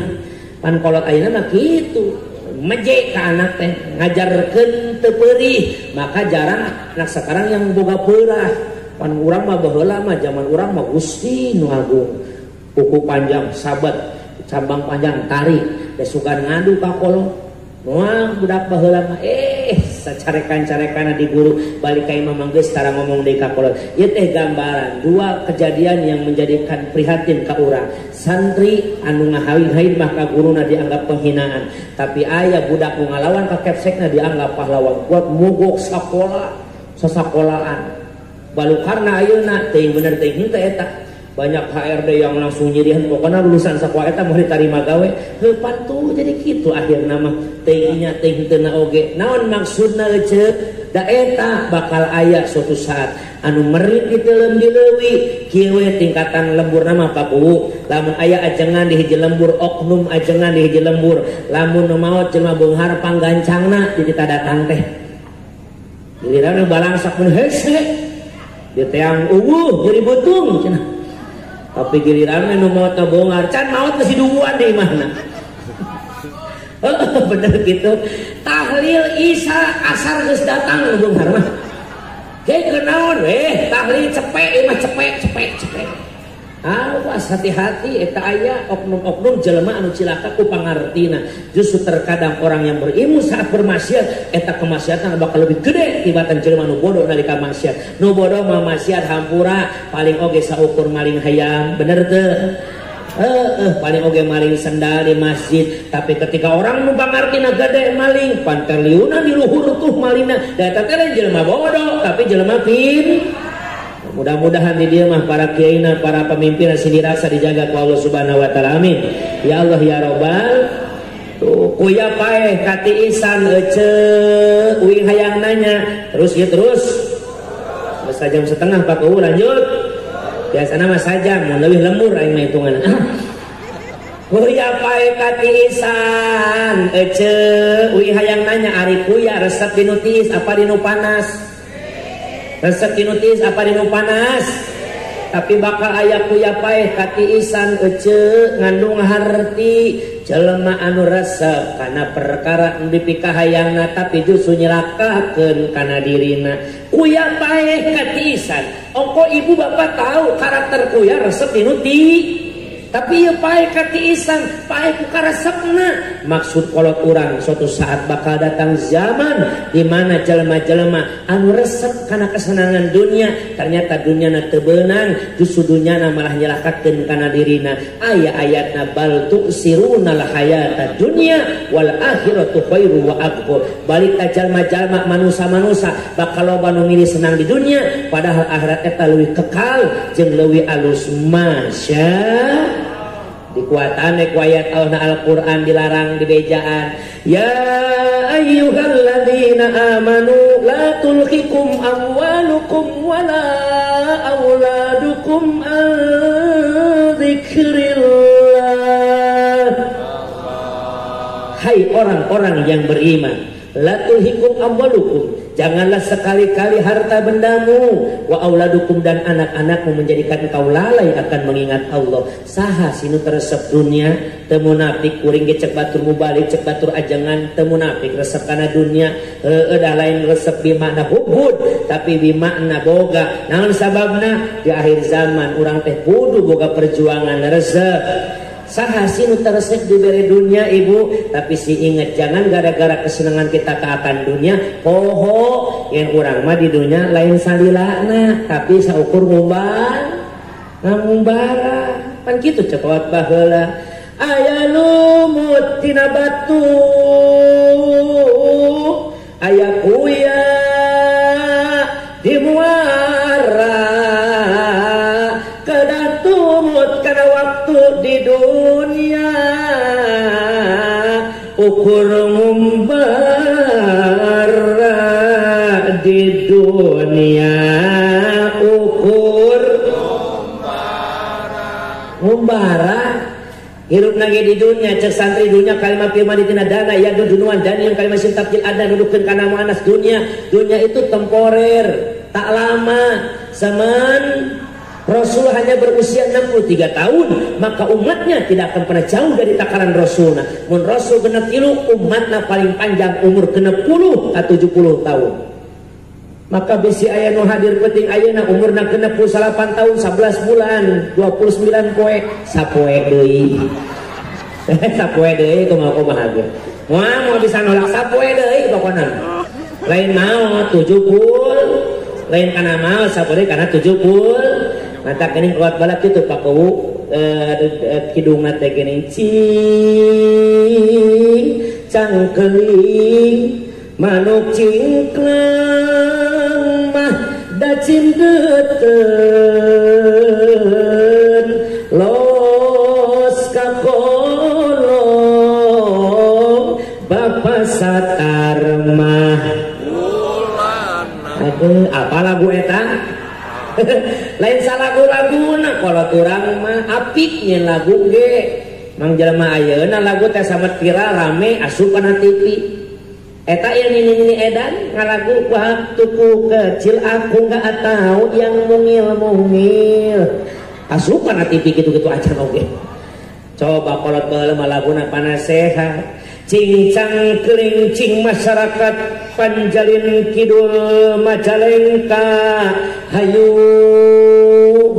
pan kolot ayeuna mah kitu meje ka anak teh ngajarkeun teu peurih maka jarang anak sekarang yang boga peurah pan urang mah baheula mah zaman urang mah Gusti nu agung, kuku panjang sabat cabang panjang tarik besukan ngadu ka kolong. Moal budak baheula mah sacarekan-carekana di guru balik ka imam geus tara ngomong deui ka kolong. Ieu teh gambaran dua kejadian yang menjadikan prihatin ka urang. Santri anu ngahain-hain mah ka guruna dianggap penghinaan, tapi aya budak nu ngalawan ka kepsekna dianggap pahlawan. Kuat mogok sakola sasakolaan. Balukarna ayeuna teuing bener teuing henteu eta. Banyak HRD yang langsung nyirihan pokoknya lulusan sakola eta mau diterima gawe. Heupan tuh jadi kitu akhirna mah teuing nya teuing teu na oge. Naon maksudna ceuk? Da eta bakal aya suatu saat anu merit di teu leuwih kieu tingkatan lembur nama papu. Lamun aya ajengan di hiji lembur, oknum ajengan di hiji lembur, lamun nu maot jelema beunghar panggancangna jadi datang teh. Giliran balangsak mun hese dia teang jadi butung cenah. Tapi giliran nu maot beunghar can maot masih duguan di mana. Bener gitu. Tahlil Isya asar geus datang beunghar mah. Ge kenaon tahlil cepek mah cepek. Awas hati-hati eta aya oknum-oknum jelema anu cilaka ku pangartina. Justru terkadang orang yang berilmu saat bermaksiat eta kemaksiatan bakal lebih gede tibatan jelema nu bodoh nalika maksiat. Nu bodoh mah maksiat hampura paling oge saukur maling hayam, bener teu? Paling oge maling sendal di masjid. Tapi ketika orang nu pangartina gede maling panterliuna di luhur tuh malina da eta teh jelema bodoh tapi jelema pin. Mudah-mudahan di dia mah para kiaina, para pemimpin asih dirasa dijaga ku Allah Subhanahu wa taala. Amin. Ya Allah ya Rabbal. Tuh kuya paeh kati isan ece uing hayang nanya. Terus ya terus. Sejam setengah Pak Kuwu lanjut. Biasana mah sajam, mun leuwih lembur aing mah hitunganna. Kuya paeh kati isan ece uing hayang nanya ari kuya resep dinu tiis apa dinu panas? Resep dinu tiis apa dinu panas? Tapi bakal aya kuya paeh kati isan ece ngandung harti jelema anu resep kana perkara nu dipikahayangna tapi justru nyelakakeun kana dirina. Kuya paeh kati isan. Ongko ibu bapak tahu karakter kuya resep dinu tiis. Tapi ieu paeh kati isan, paeh ku karesepna. Maksud kolot urang suatu saat bakal datang zaman di mana jelema-jelema anu resep kana kesenangan dunia ternyata dunyana teu beunang, justru dunyana malah nyelakakeun kana dirina. Aya ayatna bal tu'sirunal hayata dunya wal akhiratu khairu wa abqa. Balik ka jalma-jalma manusa-manusa bakal loba nu milih senang di dunia padahal akhirat eta leuwih kekal jeung leuwih alus. Masya dikuatan ku ayat Al-Quran dilarang di bejaan. Ya ayyuhalladzina amanu la tulhikum amwalukum wala auladukum an dzikrillah. Hai orang-orang yang beriman, la tulhikum amwalukum, janganlah sekali-kali harta bendamu, wa auladukum dan anak-anakmu menjadikan engkau lalai akan mengingat Allah. Saha sinu teresep dunia teu munafik kuring ge cek batur mubalik cek batur ajangan teu munafik resep kana dunia dah lain resep bi makna hubud tapi bi makna boga. Naon sababna di akhir zaman urang teh kudu boga perjuangan resep. Saha sinu teresep diberi dunia ibu, tapi si ingat jangan gara-gara kesenangan kita ke akan dunia poho yang kurang mah di dunia lain salilana tapi saukur ngumbara pan kitu cepot baheula aya lumut tina batu aya kuya di muara kedatumut kana waktu di dunia ukur ngumbara di dunia ukur ngumbara hirup nage di dunia cek santri dunia kalimat firman tina dana ya dunuan dan yang kalimat sintapil ada nudukeun kana manas dunia itu temporer tak lama zaman Rasul hanya berusia 63 tahun, maka umatnya tidak akan pernah jauh dari takaran Rasulna. Mun Rasul genep 3, umatnya paling panjang umur genep 10 atau 70 tahun. Maka bisi aya nu hadir penting ayeuna umurna genep 8 tahun 11 bulan 29 poe sapoe deui. Sapoe deui kumaha ge. Moal bisa nolak sapoe deui pokona. Lain mau 70, lain kana mau sapoe kana 70. Mata geuning kuat balak kitu pakuwu kidungna teh geuning cing cangkeling manuk cingkleng mah da cimdeuten los ka kolong bapa satar mah aduh apa lagu eta lain salagu-laguna kalau turang mah apik nyen lagu ge mang jelema ayeuna lagu teh samet viral rame asup kana TV. Eta yang ini edan ngalagu waktuku kecil aku nggak tahu yang mungil-mungil asupan TV gitu-gitu aja oke. Coba kalau baheula laguna panasehat cincang kelincing masyarakat Panjalin Kidul Majalengka hayu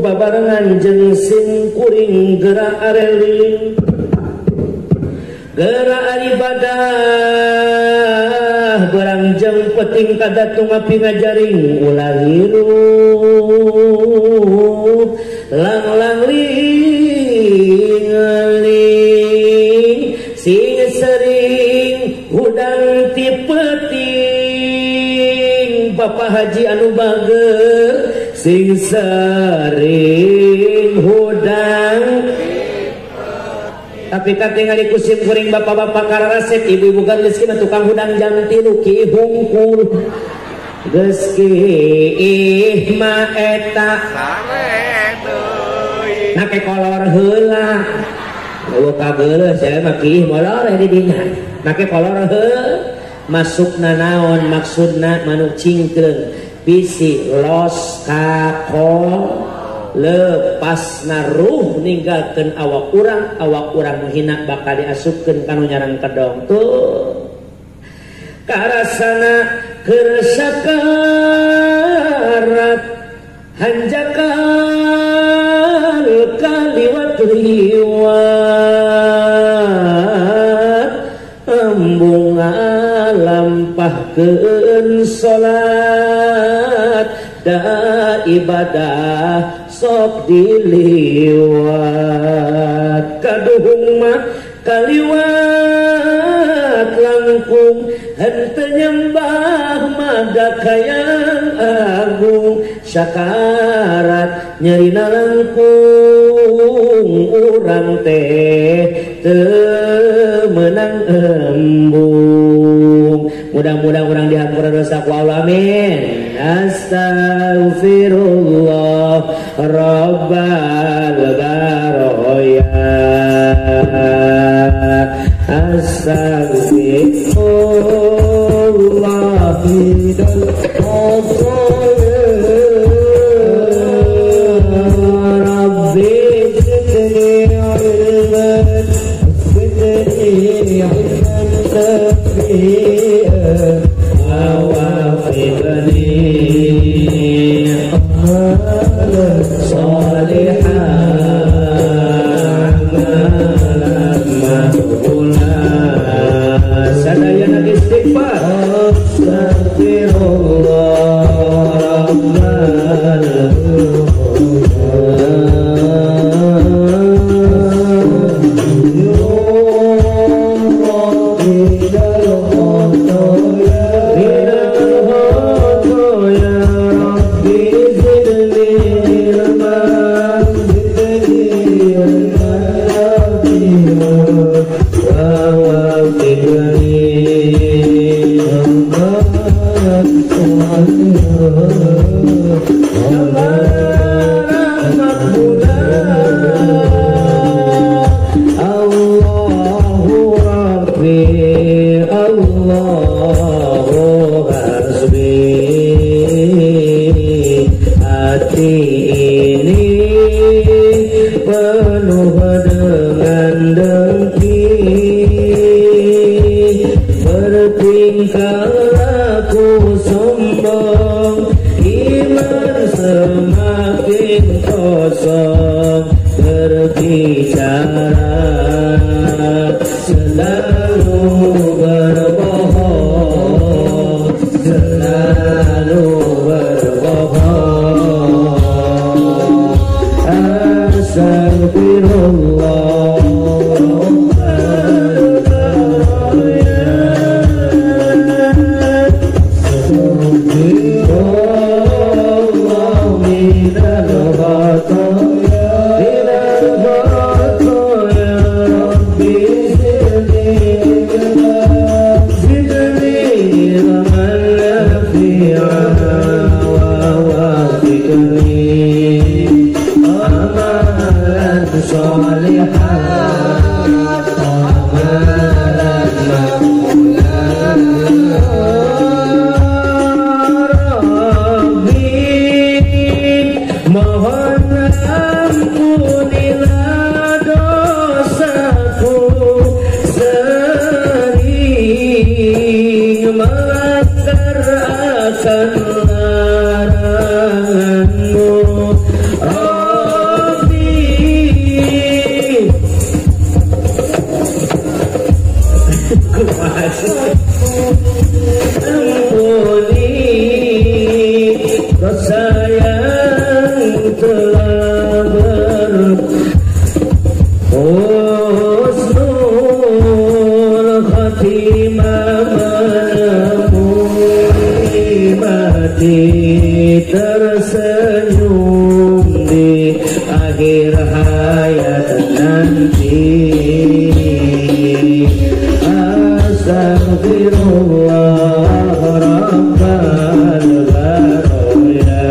babarengan jeung sim kuring gerak areling gerak ibadah berangjang peting kadatung api ngajaring ulah hirup lang-lang ling-ling sing sering hudang ti peting Bapak Haji anu bager sing sering hudang tapi katingali kusim kuring bapak-bapak karasep ibu-ibu galiskin tukang hudang jang tilu ki hungkul geus ki ma eta nake kolor heula lu kabeuleuh saya mah ki molor di dinya nake kolor heula masukna naon maksudna manuk cingkleung bisi los kakol lepas naruh ninggalkan awak urang menghina bakal diasupkan kanu nyarang kedong tuh karasana kersakarat hanjakal kaliwat liwat embung lampahkeun salat da ibadah sok diliwat kaduhung mah kaliwat langkung henteu nyembah maga kayang agung syakarat nyerina langkung urang teh teu meunang embung mudah-mudahan urang dihampura dosa ku Allah amin. Astaghfirullah Rabbal baroya Astaghfirullah Bidal Rabbi zidni ilman zidni ilman tafi'an awafidni bertingkah laku sombong semakin kosong berbicara, selalu berbohong, selalu berbohong. Astagfirullah. Tersenyum di akhir hayat nanti. Astagfirullah Rabbal Baraya.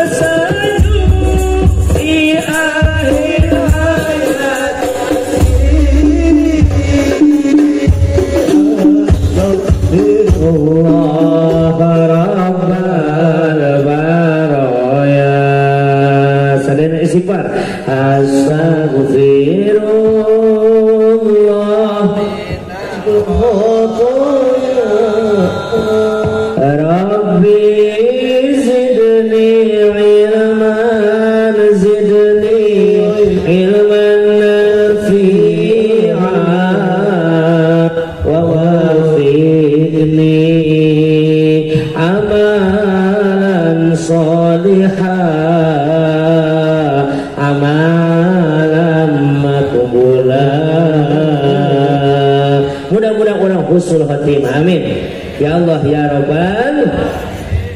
Tersenyum di akhir hayat. Astagfirullah Rabbal Baraya. Sadana istighfar. Astagfirullah Rabbi mudah-mudahan orang husnul khotimah, amin ya Allah ya Rabbal.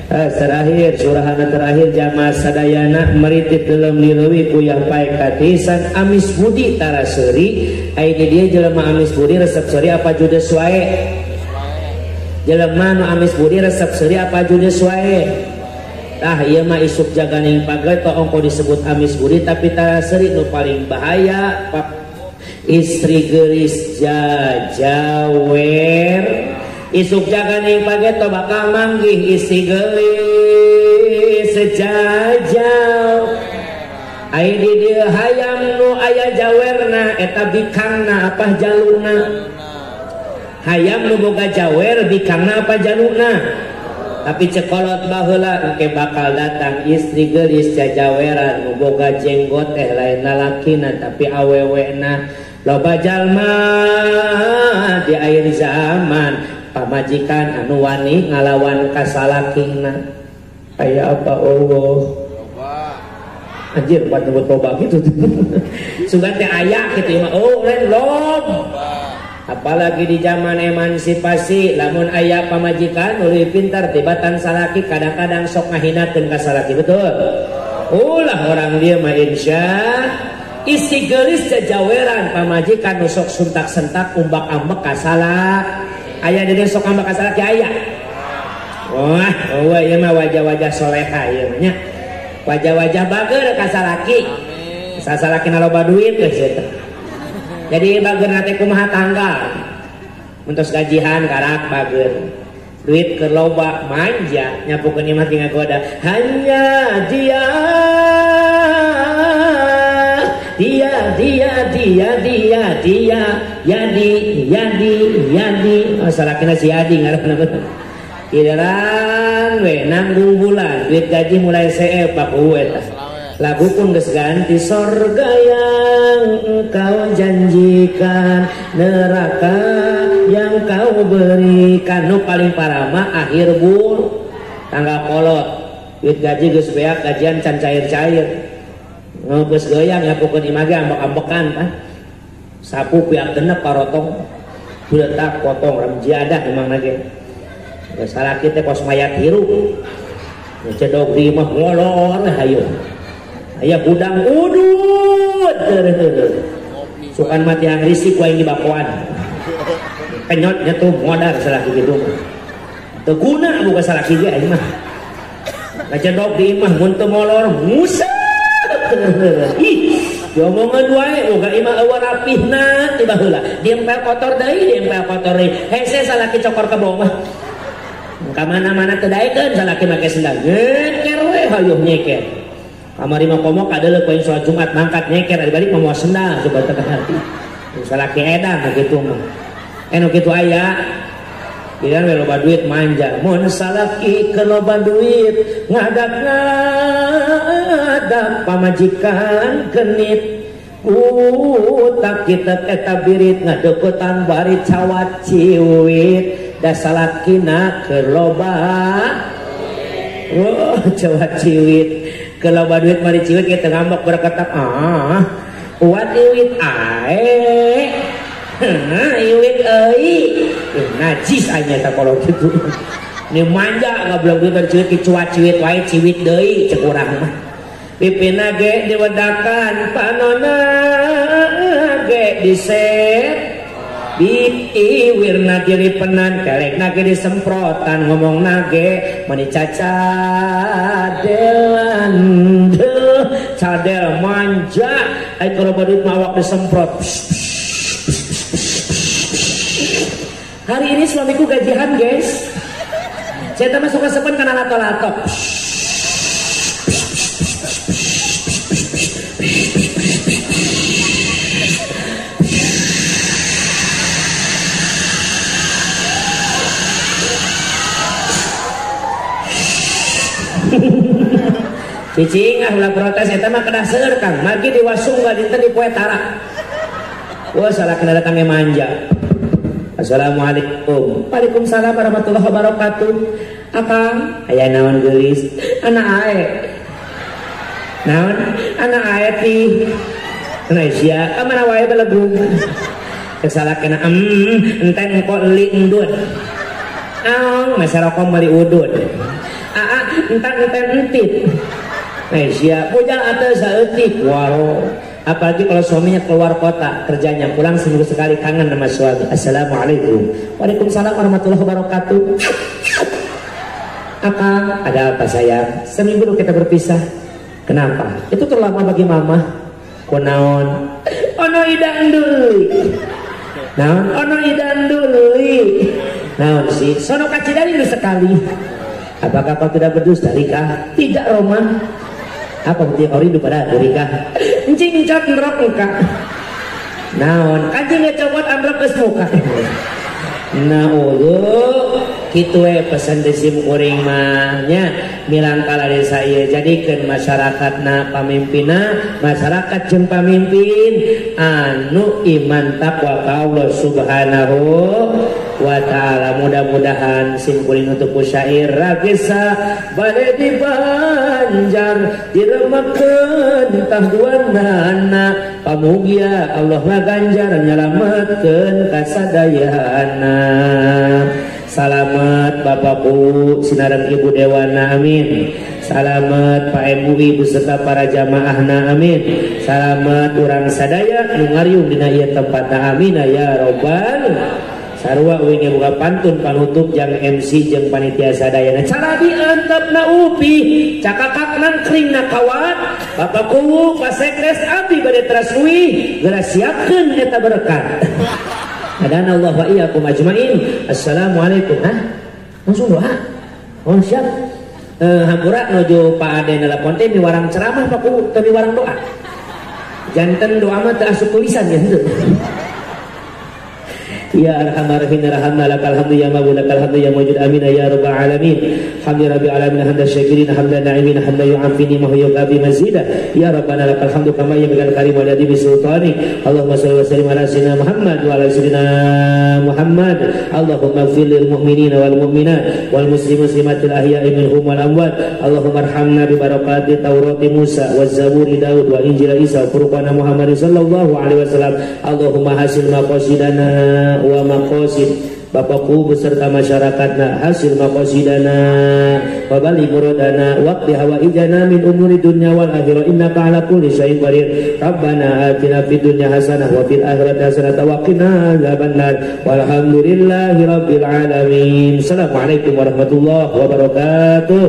Terakhir surahana terakhir jamaah sadayana meritip dalam nilewi puyah paek katisan amis budi taraseri. Aini dia jelema amis budi resep seri apa judes wae. Jelema nu amis budi resep seri apa judes wae. Tah ieu mah isuk jaganing pagawe to ongko disebut amis budi tapi taraseri nu paling bahaya istri geris jajawer. Isuk jaganing page to bakal manggih isi gelis sejajau. Ai di dieu hayam nu aya jawerna eta bikangna apah jaluna. hayam nu boga jawer bikangna apa januna. Tapi cekolot baheula engke bakal datang istri geulis jajaweran nu boga jenggot lain lalakina tapi awewena. Loba jalma di akhir zaman pamajikan anu wani ngalawan kasalakina. Aya apa Allah? Anjir buat nyebut loba gitu. Sugan teh aya kitu mah. Oh lain lob. Apalagi di zaman emansipasi lamun aya pamajikan uli pintar tibatan salaki kadang-kadang sok ngahinakeun ka salaki betul. Ulah orang dia mah insya isi gelis jajaweran pamajikan nu sok suntak-sentak umbak-ambek ka salak. Aya deui sok ambek ka salaki aya. Wah, eueuh ieu mah wajah-wajah soleha ieu mah nya. Wajah-wajah bager ka salaki. Sasalakina loba duit geus eta. Jadi bager nate kumaha tanggal muntos gajihan karak bager duit ke loba manja nyapukeun ieu mah ngagoda hanya dia Yadi salakina si Adi ngaranna betul kideran we nanggung bulan duit gaji mulai seep baku eta lagu pun geus ganti sorga yang engkau janjikan neraka yang kau berikan nu paling parah mah akhir bul tanggal kolot duit gaji geus beak gajian can cair-cair geus goyang nyapukeun imah ge ambek-ambekan kan sapu piak genep parotong budak potong ram jiadah memang nage salaki teh kos mayat hirup cedok di imah ngolor hayu aya gudang udut sukan mati yang risik wae di bakoan penyotnya tuh modal salaki gitu teu guna buka salaki ge aya mah ngacedok di imah mun teu molor musa ih diomongan wae boga imah eueuh rapihna ti baheula diempel kotor deui hese salaki cokor ke bawah mah ka mana-mana teu daekeun salaki make sendal nyeker we hayuh nyeker kamari mah komo kadeuleuk poin salat Jumat mangkat nyeker ari balik mau sendal coba teu hati salaki edan kitu mah anu kitu aya piran we loba duit manja mun salaki ke loba duit ngadak pamajikan genit utak kita eta birit ngadeuketan bari cawat ciwit da salakina ke loba cawat ciwit ke loba duit mari ciwit kita ngambek berkata uat iwit ae iwit euy najis anya ta kalau gitu ini manja ngablok duit dari ciwit kicuat ciwit wae ciwit deui cek urang mah pipina ge diwedakan panona ge diset diiwirna diri penan kelekna ge disemprotan ngomong nage mani cacadelan cadel manja ai kalau badut mawak disemprot. Hari ini suamiku gajian guys saya tak masuk ke sepen karena lato-lato cicing ulah protes eta mah kedah seueur Kang margi di Wasungga dinten di poe tara wah salah kena datangnya manja. Assalamualaikum. Waalaikumsalam warahmatullahi wabarakatuh. Akang aya naon geulis anak ae naon anak ae ti Indonesia kamana wae belegung kesalakena enten engko li endut aong masyarakat meli udut enten entit Indonesia bujang atau saeutik waro apalagi kalau suaminya keluar kota kerjanya pulang seminggu sekali kangen sama suami. Assalamualaikum. Waalaikumsalam warahmatullahi wabarakatuh. Akang ada apa sayang seminggu dulu kita berpisah kenapa itu terlama bagi mama kunaon ono idang deui naon ono idang deui naon sih sono kacidari sekali apakah kau tidak berdusta Rika tidak Roma apa bukti kau rindu pada Rika encing cot ngerok muka naon kancing ngecopot ambrok ke muka kitu pesan desim uring mahnya milang kala desa ieu jadikeun masyarakatna pamimpinna masyarakat jeung pamimpin anu iman takwa ka Allah Subhanahu wa ta'ala. Mudah-mudahan simkulin untuk syair ragesa bade di Banjar diremakeun tahduanana pamugia Allah ngaganjar nyalametkeun kasadayana. Salamet Bapakku sinareng Ibu Dewana amin. Salamet Pak MUI beserta para jamaahna amin. Salamet urang sadaya nu ngariung dina ieu tempatna amin ya robbal. Sarua uing boga pantun panutup jang MC jeung panitia sadayana. Cara diantepna upi cakakaknan kringna kawat. Bapakku pasekres abdi bade terasui geura siapkeun eta berkat. Adana Allah wa iyyakum ajmain. Assalamualaikum. Langsung doa. Oh siap. Hampura nuju Pak Ade nelpon teh miwarang ceramah Pakku teu miwarang doa. Janten doa mah teu asup tulisan ya henteu. Ya arhamar rahimin rahamna lakal hamdu ya mawla lakal hamdu ya mawjud amin ya rabbal alamin. Hamdi rabbil alamin hamdan syakirin hamdan na'imin hamdan yu'afini ma huwa yuqabi mazida. Ya rabbana lakal hamdu kama yabghal karim wa ladhi bisultani. Allahumma shalli wa sallim ala sayyidina Muhammad wa ala sayyidina Muhammad. Allahumma ighfir lil mu'minina wal mu'minat wal muslimin muslimatil ahya'i minhum wal amwat. Allahumma arhamna bi barakati Taurati Musa wa Zaburi Daud wa Injil Isa wa Furqana Muhammad sallallahu alaihi wasallam. Allahumma hasil maqasidana wa maqasid Bapakku beserta masyarakatna hasil maqasidana wa bali muradana waqti hawaijana min umuri dunya wal akhirah innaka ala kulli syai'in qadir. Rabbana atina fid dunya hasanah wa fil akhirati hasanah wa qina adzabannar walhamdulillahi rabbil alamin. Assalamualaikum warahmatullahi wabarakatuh.